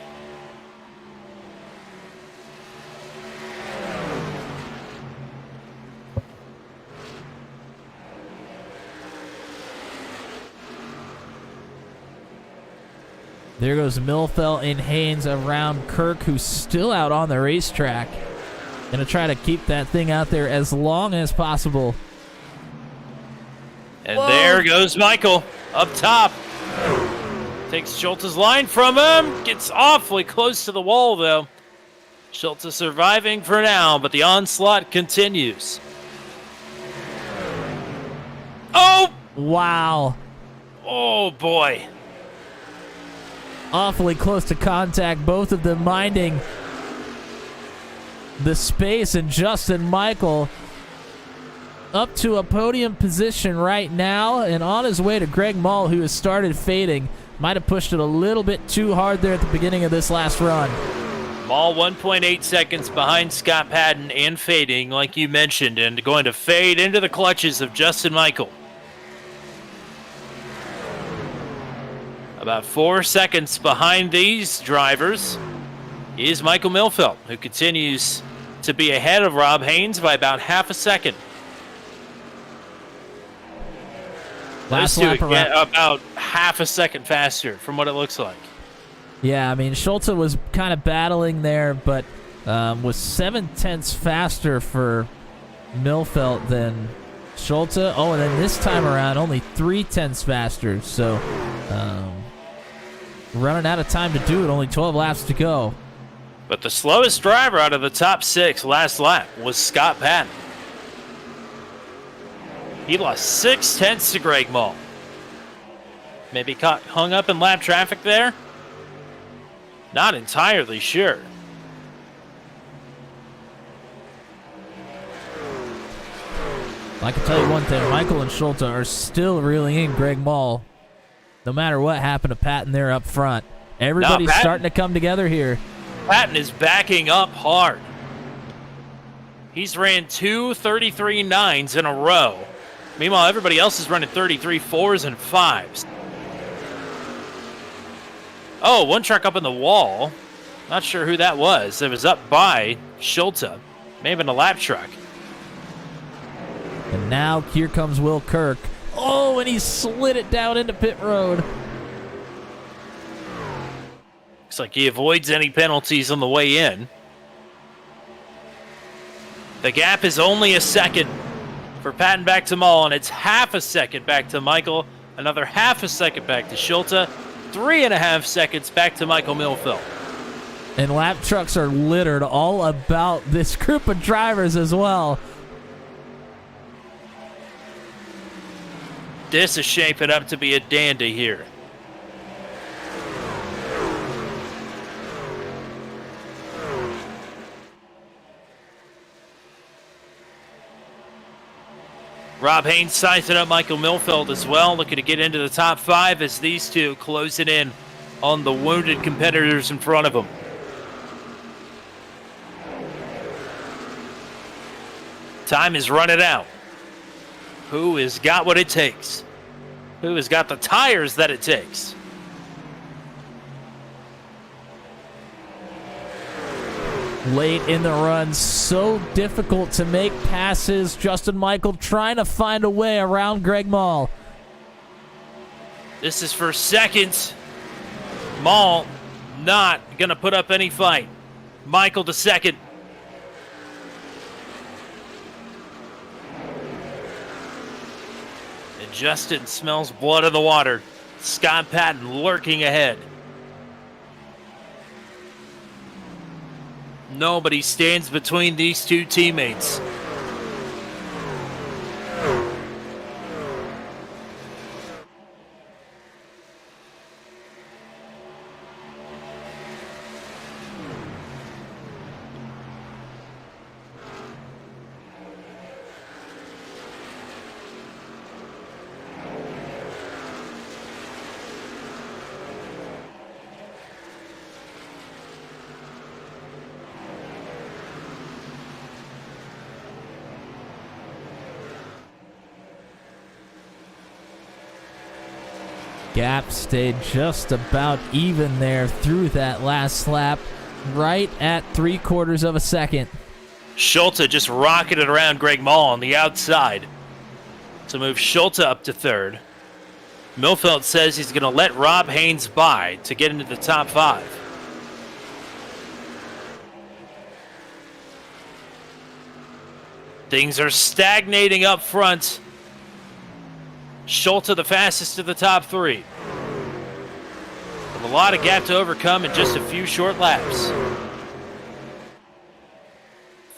There goes Milfelt and Haynes around Kirk, who's still out on the racetrack. Gonna try to keep that thing out there as long as possible. And there goes Michael up top. Takes Schulte's line from him. Gets awfully close to the wall, though. Schultz surviving for now, but the onslaught continues. Oh! Wow. Oh, boy. Awfully close to contact, both of them minding the space, and Justin Michael up to a podium position right now and on his way to Greg Mall, who has started fading. Might have pushed it a little bit too hard there at the beginning of this last run. Mall 1.8 seconds behind Scott Patton and fading, like you mentioned, and going to fade into the clutches of Justin Michael. About 4 seconds behind these drivers is Michael Milfeld, who continues to be ahead of Rob Haynes by about half a second. Last Those lap two around. about half a second faster from what it looks like. Yeah, I mean, Schultz was kind of battling there, but was 7/10 faster for Milfeld than Schultz. Oh, and then this time around, only 3/10 faster. So running out of time to do it, only 12 laps to go. But the slowest driver out of the top 6 last lap was Scott Patton. He lost 6/10 to Greg Mall. Maybe hung up in lap traffic there? Not entirely sure. I can tell you one thing, Michael and Schultz are still reeling in Greg Mall. No matter what happened to Patton there up front. Everybody's Patton- starting to come together here. Patton is backing up hard. He's ran 2 33.9s in a row. Meanwhile, everybody else is running 33.4s and 5s. Oh, one truck up in the wall. Not sure who that was. It was up by Schultz. May have been a lap truck. And now here comes Will Kirk. Oh, and he slid it down into pit road. Looks like he avoids any penalties on the way in. The gap is only a second for Patton back to Mall, and it's half a second back to Michael, another half a second back to Schultz, 3.5 seconds back to Michael Milfeld. And lap trucks are littered all about this group of drivers as well. This is shaping up to be a dandy here. Rob Haynes sizing up Michael Milfeld as well, looking to get into the top 5 as these two closing in on the wounded competitors in front of them. Time is running out. Who has got what it takes? Who has got the tires that it takes? Late in the run, so difficult to make passes. Justin Michael trying to find a way around Greg Mall. This is for seconds. Mall not going to put up any fight. Michael to second. And Justin smells blood in the water. Scott Patton lurking ahead. Nobody stands between these two teammates. Gap stayed just about even there through that last lap, right at 3/4 of a second. Schultz just rocketed around Greg Mall on the outside to move Schultz up to third. Milfeld says he's going to let Rob Haynes by to get into the top 5. Things are stagnating up front. Schultz the fastest to the top 3. With a lot of gap to overcome in just a few short laps.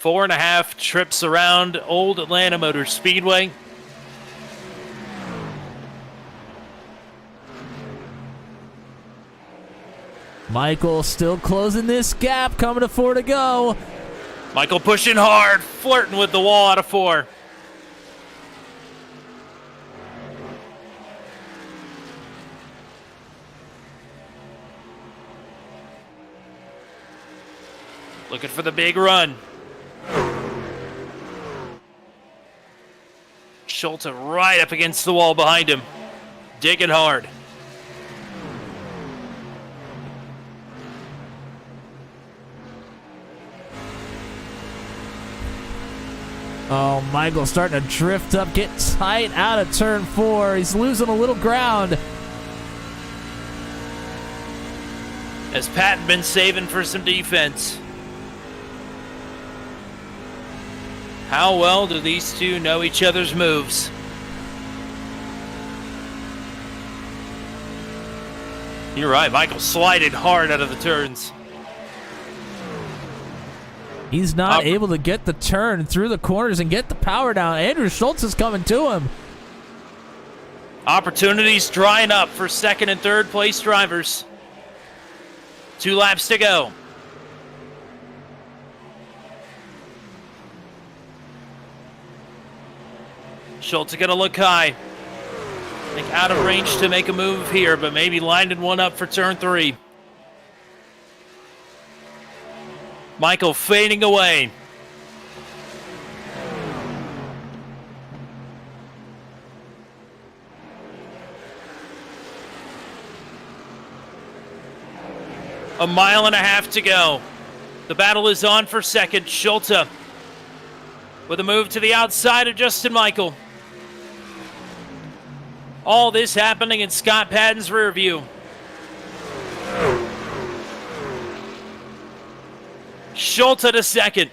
4.5 trips around Old Atlanta Motor Speedway. Michael still closing this gap, coming to 4 to go. Michael pushing hard, flirting with the wall out of 4. Looking for the big run. Schulte right up against the wall behind him. Digging hard. Oh, Michael starting to drift up, get tight out of turn 4. He's losing a little ground. Has Patton been saving for some defense? How well do these two know each other's moves? You're right, Michael slided hard out of the turns. He's not able to get the turn through the corners and get the power down. Andrew Schultz is coming to him. Opportunities drying up for second and third place drivers. 2 laps to go. Schultz gonna look high. I think out of range to make a move here, but maybe lining one up for turn 3. Michael fading away. A mile and a half to go. The battle is on for second. Schulte with a move to the outside of Justin Michael. All this happening in Scott Patton's rear view. Schulte to second.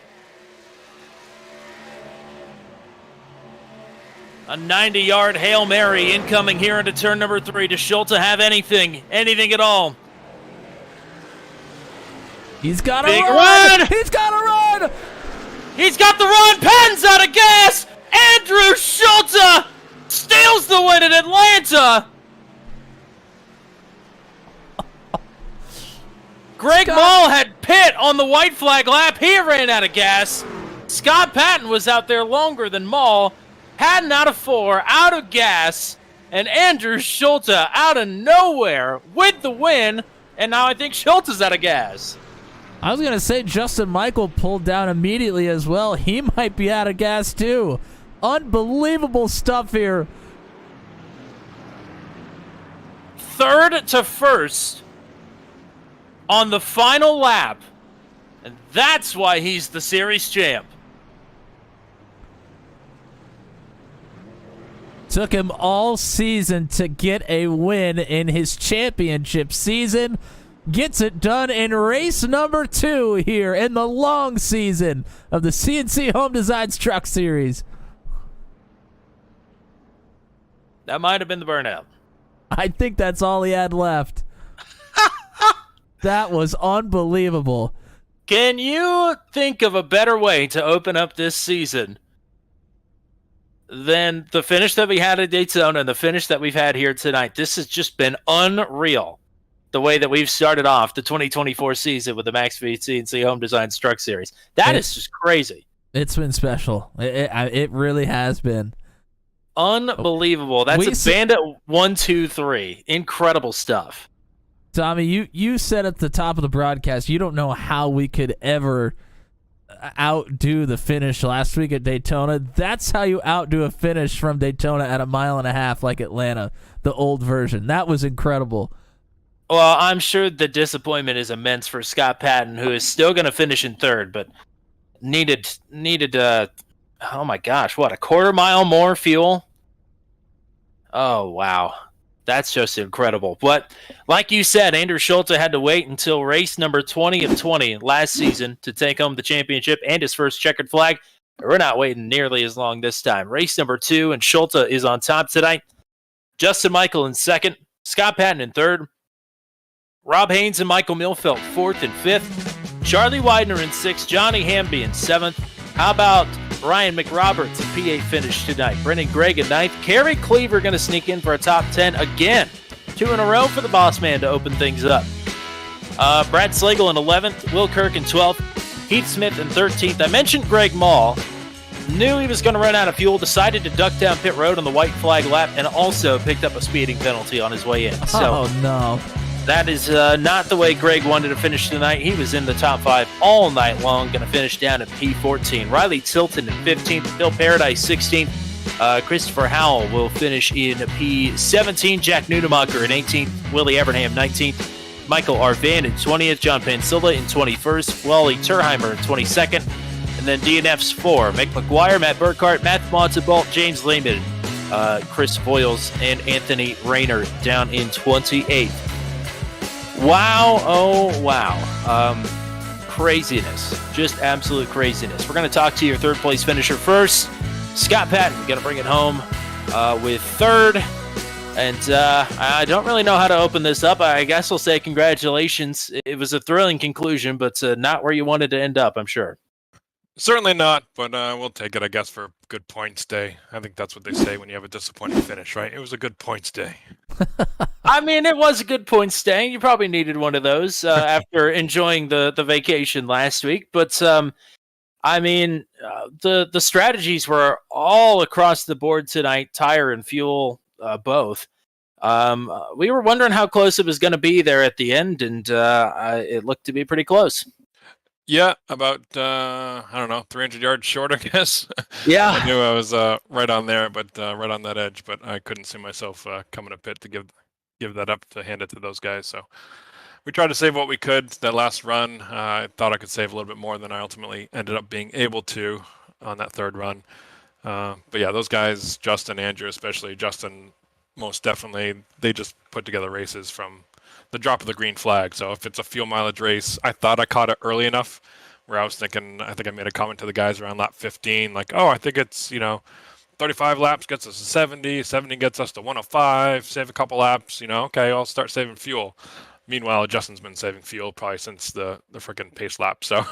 A 90-yard Hail Mary incoming here into turn number 3. Does Schulte have anything at all? He's got a Big run! run! He's got a run! He's got the run. Patton's out of gas. Andrew Schulte steals the win in Atlanta. Greg Mall had pit on the white flag lap. He ran out of gas. Scott Patton was out there longer than Mall. Patton out of 4, out of gas. And Andrew Schulte out of nowhere with the win. And now I think Schulte's out of gas. I was going to say Justin Michael pulled down immediately as well. He might be out of gas too. Unbelievable stuff here. Third to first on the final lap. And that's why he's the series champ. Took him all season to get a win in his championship season. Gets it done in race number 2 here in the long season of the CNC Home Designs Truck Series. That might have been the burnout. I think that's all he had left. That was unbelievable. Can you think of a better way to open up this season than the finish that we had at Daytona and the finish that we've had here tonight? This has just been unreal, the way that we've started off the 2024 season with the Max Speed CNC Home Designs Truck Series. That is just crazy. It's been special. It really has been. Unbelievable. That's a Bandit 1, 2, 3. Incredible stuff. Tommy, you said at the top of the broadcast, you don't know how we could ever outdo the finish last week at Daytona. That's how you outdo a finish from Daytona at a mile and a half like Atlanta, the old version. That was incredible. Well, I'm sure the disappointment is immense for Scott Patton, who is still going to finish in third, but needed oh my gosh, what, a quarter mile more fuel? Oh, wow. That's just incredible. But like you said, Andrew Schulte had to wait until race number 20 of 20 last season to take home the championship and his first checkered flag. We're not waiting nearly as long this time. Race number 2, and Schulte is on top tonight. Justin Michael in second. Scott Patton in third. Rob Haynes and Michael Milfelt 4th and 5th. Charlie Widener in 6th. Johnny Hamby in 7th. How about Ryan McRoberts, a P8 finish tonight? Brendan Gregg in 9th. Kerry Cleaver going to sneak in for a top 10 again. 2 in a row for the boss man to open things up. Brad Slagle in 11th. Will Kirk in 12th. Heath Smith in 13th. I mentioned Greg Mall. Knew he was going to run out of fuel. Decided to duck down pit road on the white flag lap and also picked up a speeding penalty on his way in. So no. that is not the way Greg wanted to finish tonight. He was in the top 5 all night long. Going to finish down at P14. Riley Tilton in 15th. Bill Paradise 16th. Christopher Howell will finish in P17. Jack Nunemacher in 18th. Willie Evernham 19th. Michael Arvan in 20th. John Pansilla in 21st. Wally Turheimer in 22nd. And then DNF's 4. Mick McGuire, Matt Burkhart, Matthew Montebault, James Lehman, Chris Foyles, and Anthony Rayner down in 28th. Wow, oh wow. Craziness. Just absolute craziness. We're going to talk to your third place finisher first. Scott Patton going to bring it home with third. And I don't really know how to open this up. I guess I'll say congratulations. It was a thrilling conclusion, but not where you wanted to end up, I'm sure. Certainly not, but we'll take it, I guess, for good points day. I think that's what they say when you have a disappointing finish, right? It was a good points day. I mean, it was a good points day. You probably needed one of those after enjoying the vacation last week. But, I mean, the strategies were all across the board tonight, tire and fuel, both. We were wondering how close it was going to be there at the end, and it looked to be pretty close. Yeah, about, I don't know, 300 yards short, I guess. Yeah. I knew I was right on there, but right on that edge, but I couldn't see myself coming to pit to give that up to hand it to those guys. So we tried to save what we could. That last run, I thought I could save a little bit more than I ultimately ended up being able to on that third run. But yeah, those guys, Justin, Andrew especially, Justin most definitely, they just put together races from the drop of the green flag. So if it's a fuel mileage race, I thought I caught it early enough where I was thinking, I think I made a comment to the guys around lap 15, like, oh, I think it's, 35 laps gets us to 70, 70 gets us to 105, save a couple laps, okay, I'll start saving fuel. Meanwhile, Justin's been saving fuel probably since the freaking pace lap. So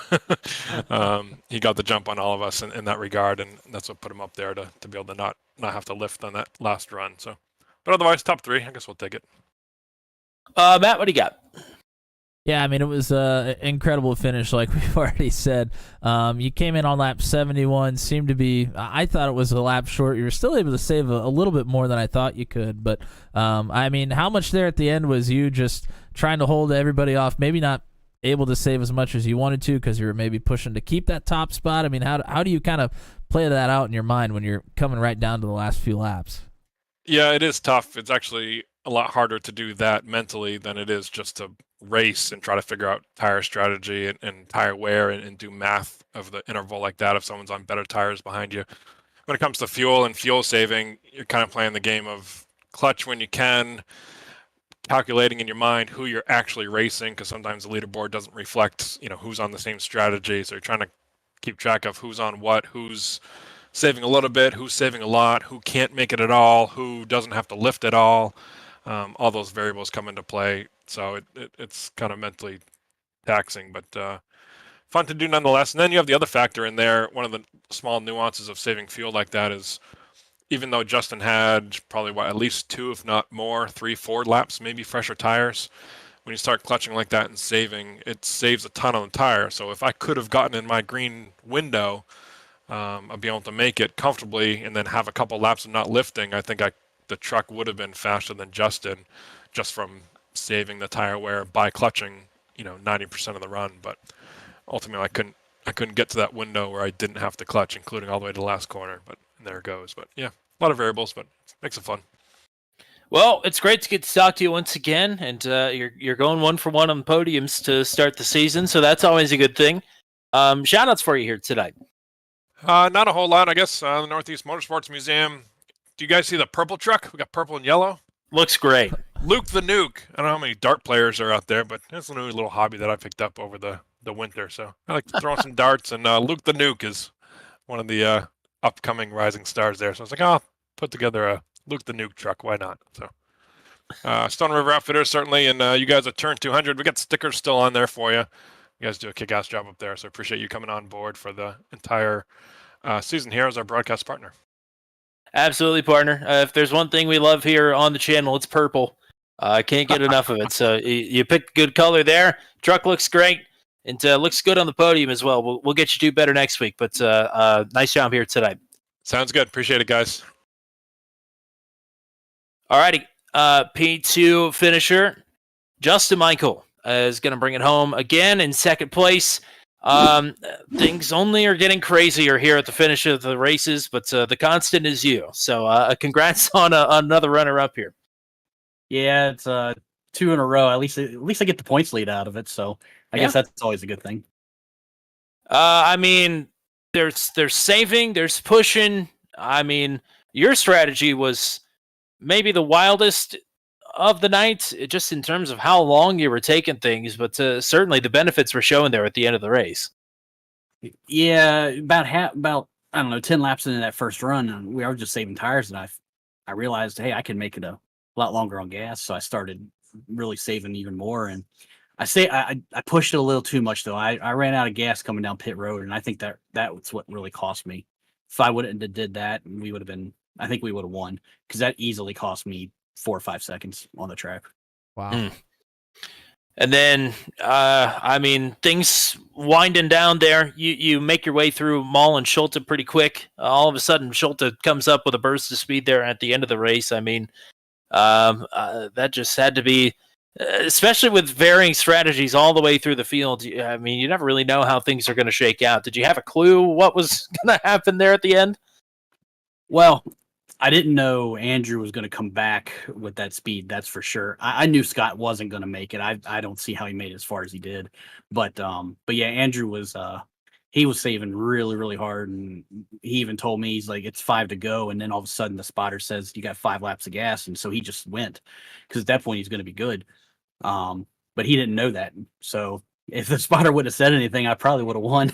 he got the jump on all of us in that regard, and that's what put him up there to be able to not have to lift on that last run. So, but otherwise, top 3, I guess we'll take it. Matt, what do you got? Yeah, I mean, it was an incredible finish, like we've already said. You came in on lap 71, seemed to be, I thought it was a lap short. You were still able to save a little bit more than I thought you could. But, I mean, how much there at the end was you just trying to hold everybody off, maybe not able to save as much as you wanted to because you were maybe pushing to keep that top spot? I mean, how do you kind of play that out in your mind when you're coming right down to the last few laps? Yeah, it is tough. It's actually a lot harder to do that mentally than it is just to race and try to figure out tire strategy and tire wear and do math of the interval like that if someone's on better tires behind you. When it comes to fuel and fuel saving, you're kind of playing the game of clutch when you can, calculating in your mind who you're actually racing, because sometimes the leaderboard doesn't reflect, who's on the same strategy. So you're trying to keep track of who's on what, who's saving a little bit, who's saving a lot, who can't make it at all, who doesn't have to lift at all. All those variables come into play. So it's kind of mentally taxing, but fun to do nonetheless. And then you have the other factor in there. One of the small nuances of saving fuel like that is, even though Justin had probably at least 2, if not more, 3, 4 laps, maybe fresher tires, when you start clutching like that and saving, it saves a ton on the tire. So if I could have gotten in my green window, I'd be able to make it comfortably and then have a couple laps of not lifting. I think the truck would have been faster than Justin just from saving the tire wear by clutching, 90% of the run. But ultimately, I couldn't get to that window where I didn't have to clutch, including all the way to the last corner. But there it goes. But yeah, a lot of variables, but it makes it fun. Well, it's great to get to talk to you once again, and you're going 1 for 1 on podiums to start the season, so that's always a good thing. Shout-outs for you here tonight. Not a whole lot, I guess. The Northeast Motorsports Museum. Do you guys see the purple truck? We got purple and yellow. Looks great. Luke the Nuke. I don't know how many dart players are out there, but it's a new little hobby that I picked up over the winter. So I like throwing some darts, and Luke the Nuke is one of the upcoming rising stars there. So I was like, I'll put together a Luke the Nuke truck. Why not? So Stone River Outfitters, certainly. And you guys at Turn 200, we got stickers still on there for you. You guys do a kick-ass job up there, so I appreciate you coming on board for the entire season here as our broadcast partner. Absolutely, partner. If there's one thing we love here on the channel, it's purple. I can't get enough of it. So you picked good color there. Truck looks great. And looks good on the podium as well. We'll get you to do better next week. But nice job here tonight. Sounds good. Appreciate it, guys. All righty. P2 finisher, Justin Michael, is going to bring it home again in second place. Things only are getting crazier here at the finish of the races, but the constant is you. So congrats on another runner-up here. Yeah, it's 2 in a row. At least I get the points lead out of it, so I guess that's always a good thing. I mean, there's saving, there's pushing. I mean, your strategy was maybe the wildest of the night, just in terms of how long you were taking things, but certainly the benefits were showing there at the end of the race. Yeah, about I don't know, 10 laps into that first run, and we were just saving tires, and I realized, hey, I can make it a lot longer on gas, so I started really saving even more. And I pushed it a little too much, though. I ran out of gas coming down pit road, and I think that was what really cost me. If I wouldn't have did that, I think we would have won, because that easily cost me 4 or 5 seconds on the track. Wow. And then, I mean, things winding down there. You make your way through Maul and Schulte pretty quick. All of a sudden, Schulte comes up with a burst of speed there at the end of the race. I mean, that just had to be, especially with varying strategies all the way through the field. I mean, you never really know how things are going to shake out. Did you have a clue what was going to happen there at the end? Well, I didn't know Andrew was going to come back with that speed. That's for sure. I knew Scott wasn't going to make it. I don't see how he made it as far as he did. But yeah, Andrew was he was saving really, really hard, and he even told me, he's like, it's 5 to go, and then all of a sudden the spotter says you got 5 laps of gas, and so he just went, because at that point he's going to be good. But he didn't know that, so if the spotter would have said anything, I probably would have won.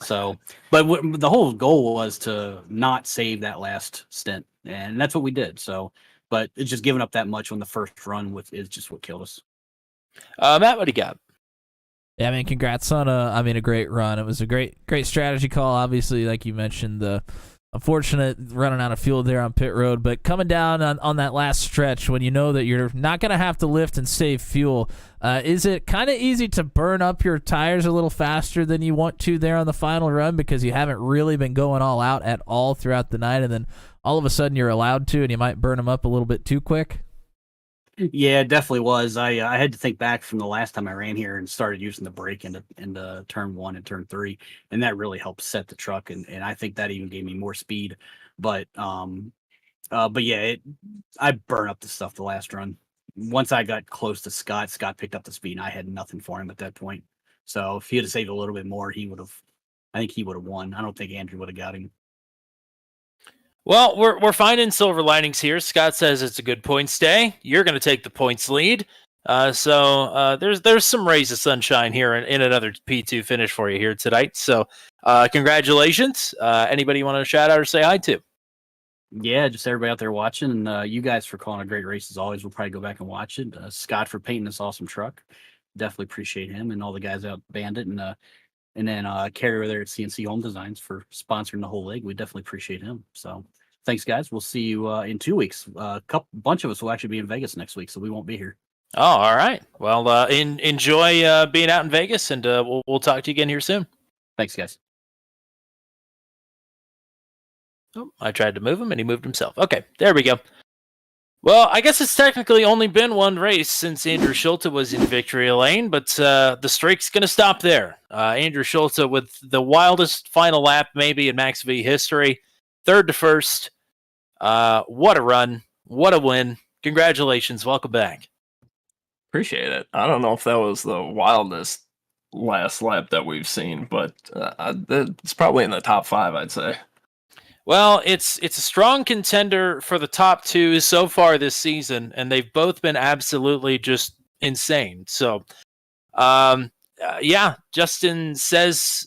So, but the whole goal was to not save that last stint, and that's what we did. So, but it's just giving up that much on the first run is just what killed us. Matt, what do you got? Yeah, I mean, congrats on a great run. It was a great strategy call. Obviously, like you mentioned, the unfortunate running out of fuel there on pit road, but coming down on that last stretch when you know that you're not going to have to lift and save fuel, is it kind of easy to burn up your tires a little faster than you want to there on the final run, because you haven't really been going all out at all throughout the night, and then all of a sudden you're allowed to, and you might burn them up a little bit too quick? Yeah, it definitely was. I had to think back from the last time I ran here and started using the brake into turn 1 and turn 3, and that really helped set the truck, and I think that even gave me more speed. But yeah, I burned up the stuff the last run. Once I got close to Scott picked up the speed, and I had nothing for him at that point. So if he had saved a little bit more, I think he would have won. I don't think Andrew would have got him. Well, we're finding silver linings here. Scott says it's a good points day. You're going to take the points lead. So there's some rays of sunshine here in another P2 finish for you here tonight. So congratulations. Anybody you want to shout out or say hi to? Yeah, just everybody out there watching, and you guys for calling a great race as always. We'll probably go back and watch it. Scott for painting this awesome truck. Definitely appreciate him, and all the guys out at Bandit, and then Carrie over there at CNC Home Designs for sponsoring the whole league. We definitely appreciate him. So thanks, guys. We'll see you in 2 weeks. Bunch of us will actually be in Vegas next week, so we won't be here. Oh, all right. Well, enjoy being out in Vegas, and we'll talk to you again here soon. Thanks, guys. Oh, I tried to move him, and he moved himself. Okay, there we go. Well, I guess it's technically only been one race since Andrew Schulte was in victory lane, but the streak's going to stop there. Andrew Schulte with the wildest final lap maybe in Max V history, 3rd to 1st. What a run. What a win. Congratulations. Welcome back. Appreciate it. I don't know if that was the wildest last lap that we've seen, but it's probably in the top 5, I'd say. Well, it's a strong contender for the top 2 so far this season, and they've both been absolutely just insane. So, yeah, Justin says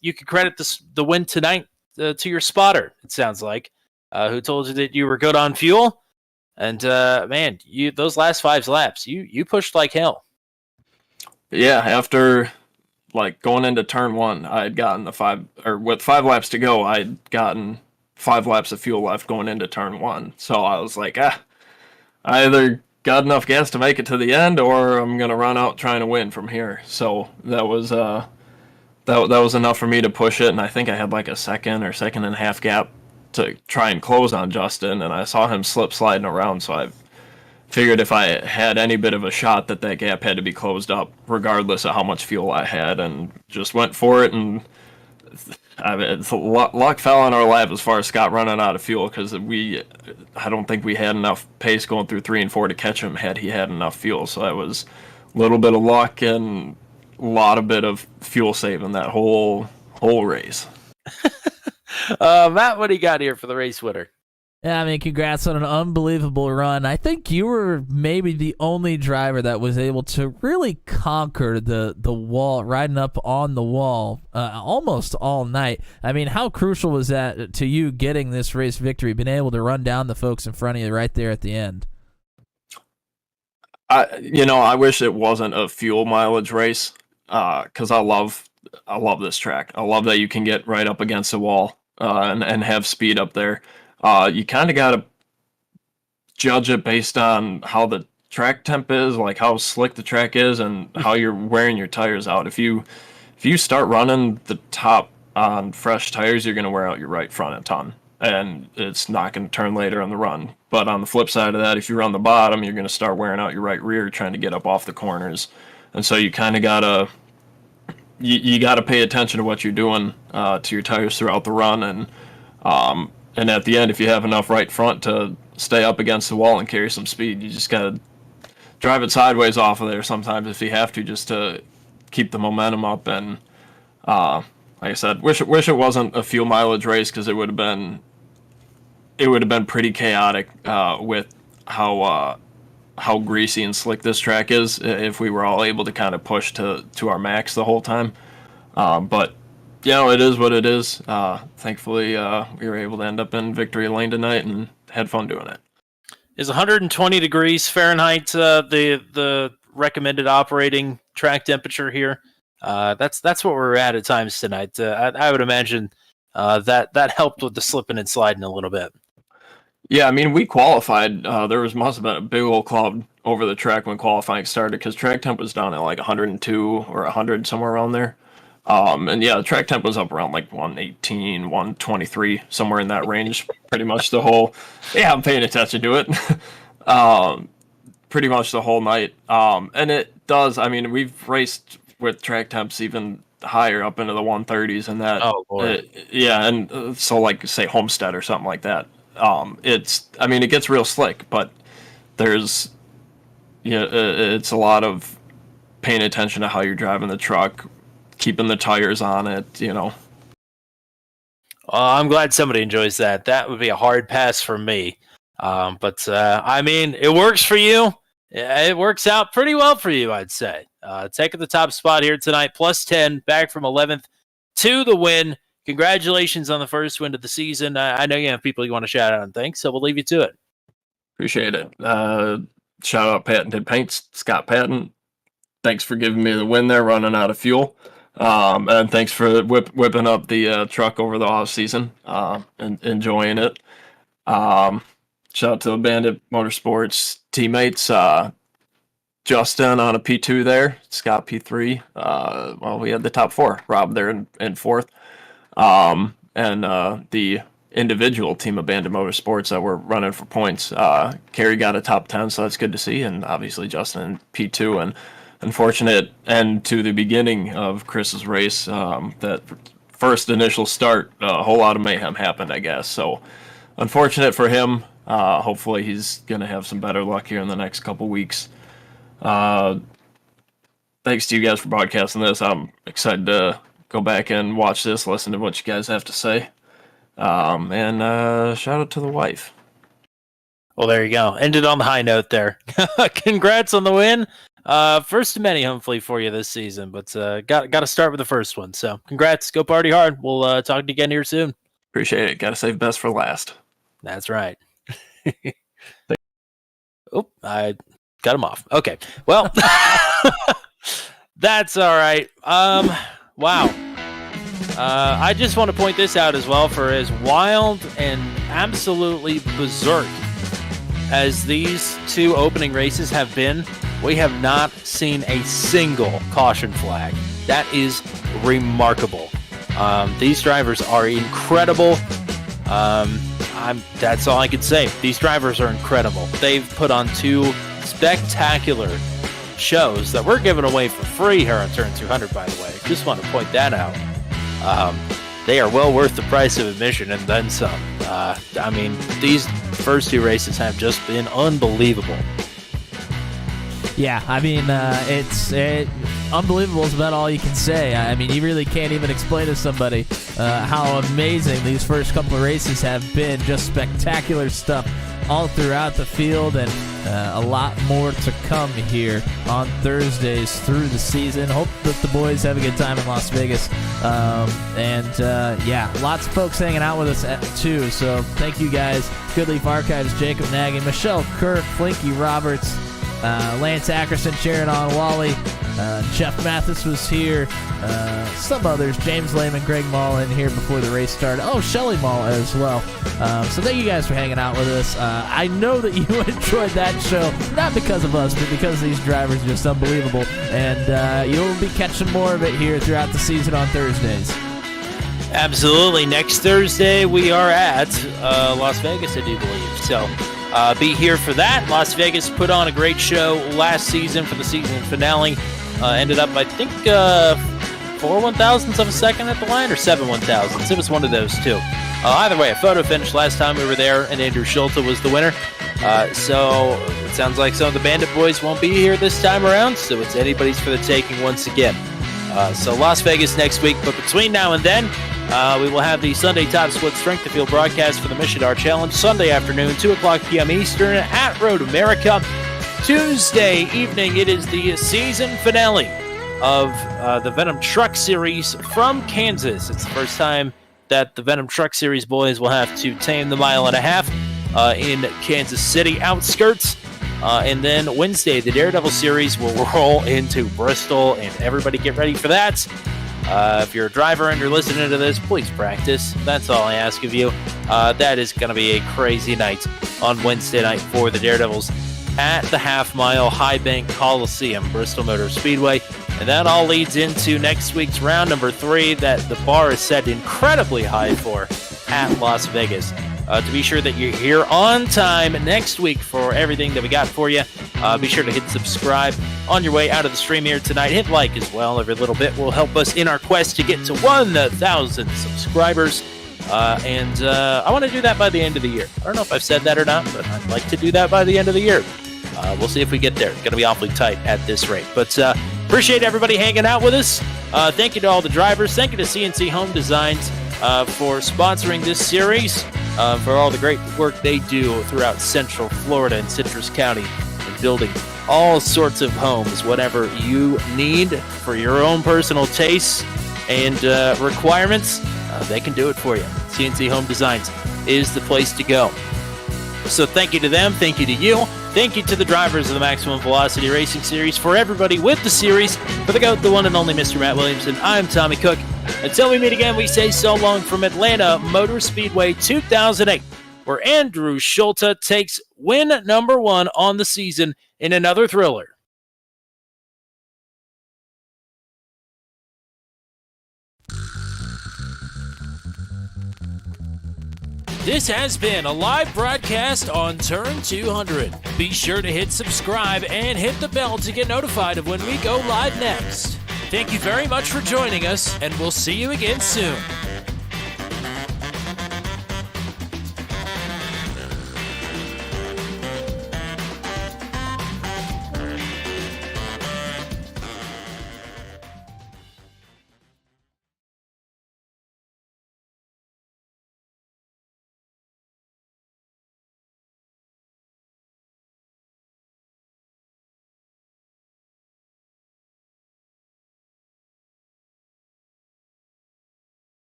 you can credit the win tonight to your spotter, it sounds like, who told you that you were good on fuel. And, man, those last 5 laps, you pushed like hell. Yeah, after like going into turn 1, I had gotten with 5 laps to go, I'd gotten 5 laps of fuel left going into turn 1. So I was like, I either got enough gas to make it to the end, or I'm gonna run out trying to win from here. So that was that was enough for me to push it, and I think I had like a second or second and a half gap to try and close on Justin, and I saw him slip sliding around, so I figured if I had any bit of a shot that gap had to be closed up regardless of how much fuel I had, and just went for it. And luck fell on our lap as far as Scott running out of fuel, because I don't think we had enough pace going through 3 and 4 to catch him had he had enough fuel. So it was a little bit of luck and a lot of bit of fuel saving that whole race. Matt, what do you got here for the race winner? Yeah, I mean, congrats on an unbelievable run. I think you were maybe the only driver that was able to really conquer the wall, riding up on the wall almost all night. I mean, how crucial was that to you getting this race victory, being able to run down the folks in front of you right there at the end? I wish it wasn't a fuel mileage race, because I love this track. I love that you can get right up against the wall and have speed up there. You kind of got to judge it based on how the track temp is, like how slick the track is and how you're wearing your tires out. If you start running the top on fresh tires, you're going to wear out your right front a ton, and it's not going to turn later on the run. But on the flip side of that, if you run the bottom, you're going to start wearing out your right rear trying to get up off the corners. And so you kind of got to you got to pay attention to what you're doing to your tires throughout the run, and at the end, if you have enough right front to stay up against the wall and carry some speed, you just got to drive it sideways off of there sometimes if you have to, just to keep the momentum up. And like I said, wish it wasn't a fuel mileage race, because it would have been pretty chaotic with how greasy and slick this track is if we were all able to kind of push to our max the whole time. But it is what it is. Thankfully, we were able to end up in victory lane tonight and had fun doing it. Is 120 degrees Fahrenheit the recommended operating track temperature here? That's what we're at times tonight. I would imagine that helped with the slipping and sliding a little bit. Yeah, I mean, we qualified. There must have been a big old cloud over the track when qualifying started, because track temp was down at like 102 or 100, somewhere around there. And yeah, the track temp was up around like 118, 123, somewhere in that range, pretty much the whole, I'm paying attention to it, pretty much the whole night. And it does, I mean, we've raced with track temps even higher, up into the 130s and that. Oh, boy. And so like, say, Homestead or something like that. It gets real slick, but there's, it's a lot of paying attention to how you're driving the truck, keeping the tires on it, I'm glad somebody enjoys that. That would be a hard pass for me. But it works for you. It works out pretty well for you, I'd say. Taking the top spot here tonight, plus 10, back from 11th to the win. Congratulations on the first win of the season. I know you have people you want to shout out and thank, so we'll leave you to it. Appreciate it. Shout out Patented Paints, Scott Patton. Thanks for giving me the win there, running out of fuel. And thanks for whipping up the truck over the off season and enjoying it. Shout out to the Bandit Motorsports teammates. Justin on a P2 there, Scott P3. We had the top 4, Rob there in fourth. And the individual team of Bandit Motorsports that were running for points. Kerry got a top 10, so that's good to see. And obviously Justin P2, and unfortunate end to the beginning of Chris's race. That first initial start, a whole lot of mayhem happened, I guess. So unfortunate for him. Hopefully he's going to have some better luck here in the next couple weeks. Thanks to you guys for broadcasting this. I'm excited to go back and watch this, listen to what you guys have to say. And shout out to the wife. Well, there you go. Ended on the high note there. Congrats on the win. First of many, hopefully, for you this season, but got to start with the first one. So congrats. Go party hard. We'll talk to you again here soon. Appreciate it. Got to save best for last. That's right. Oh, I got him off. Okay. Well, That's all right. Wow. I just want to point this out as well. For as wild and absolutely berserk as these two opening races have been, we have not seen a single caution flag. That is remarkable. These drivers are incredible. That's all I can say. These drivers are incredible. They've put on two spectacular shows that we're giving away for free here on Turn 200, by the way. Just want to point that out. They are well worth the price of admission and then some. I mean, these first two races have just been unbelievable. Yeah, I mean, it's unbelievable is about all you can say. I mean, you really can't even explain to somebody how amazing these first couple of races have been. Just spectacular stuff all throughout the field, and a lot more to come here on Thursdays through the season. Hope that the boys have a good time in Las Vegas. Yeah, lots of folks hanging out with us too, so thank you guys. Goodleaf Archives, Jacob Nagy, Michelle Kirk, Flinky Roberts, Lance Ackerson cheering on Wally. Jeff Mathis was here. Some others, James Lehman, Greg Mall in here before the race started. Oh, Shelly Mall as well. So thank you guys for hanging out with us. I know that you enjoyed that show, not because of us, but because these drivers are just unbelievable. And you'll be catching more of it here throughout the season on Thursdays. Absolutely. Next Thursday, we are at Las Vegas, I do believe. So be here for that. Las Vegas put on a great show last season for the season finale. Ended up, I think, 4 1,000ths of a second at the line, or 7 1,000ths. It was one of those two. Either way, a photo finish last time we were there, and Andrew Schulte was the winner. So it sounds like some of the Bandit boys won't be here this time around, so it's anybody's for the taking once again. So Las Vegas next week, but between now and then, we will have the Sunday Top Split Strength to Field broadcast for the Michidar Challenge, Sunday afternoon, 2 o'clock p.m. Eastern at Road America. Tuesday evening, it is the season finale of the Venom Truck Series from Kansas. It's the first time that the Venom Truck Series boys will have to tame the 1.5 miles in Kansas City outskirts. And then Wednesday, the Daredevil Series will roll into Bristol, and everybody get ready for that. If you're a driver and you're listening to this, please practice. That's all I ask of you. That is going to be a crazy night on Wednesday night for the Daredevils at the half-mile High Bank Coliseum, Bristol Motor Speedway. And that all leads into next week's round number 3 that the bar is set incredibly high for at Las Vegas. To be sure that you're here on time next week for everything that we got for you. Be sure to hit subscribe on your way out of the stream here tonight. Hit like as well. Every little bit will help us in our quest to get to 1,000 subscribers. I want to do that by the end of the year. I don't know if I've said that or not, but I'd like to do that by the end of the year. We'll see if we get there. It's going to be awfully tight at this rate. But appreciate everybody hanging out with us. Thank you to all the drivers. Thank you to CNC Home Designs for sponsoring this series, for all the great work they do throughout Central Florida and Citrus County and building all sorts of homes, whatever you need for your own personal tastes and requirements. They can do it for you. CNC Home Designs is the place to go. So thank you to them. Thank you to you. Thank you to the drivers of the Maximum Velocity Racing Series. For everybody with the series, for the GOAT, the one and only Mr. Matt Williamson, I'm Tommy Cook. Until we meet again, we say so long from Atlanta Motor Speedway 2008, where Andrew Schulte takes win number 1 on the season in another thriller. This has been a live broadcast on Turn 200. Be sure to hit subscribe and hit the bell to get notified of when we go live next. Thank you very much for joining us, and we'll see you again soon.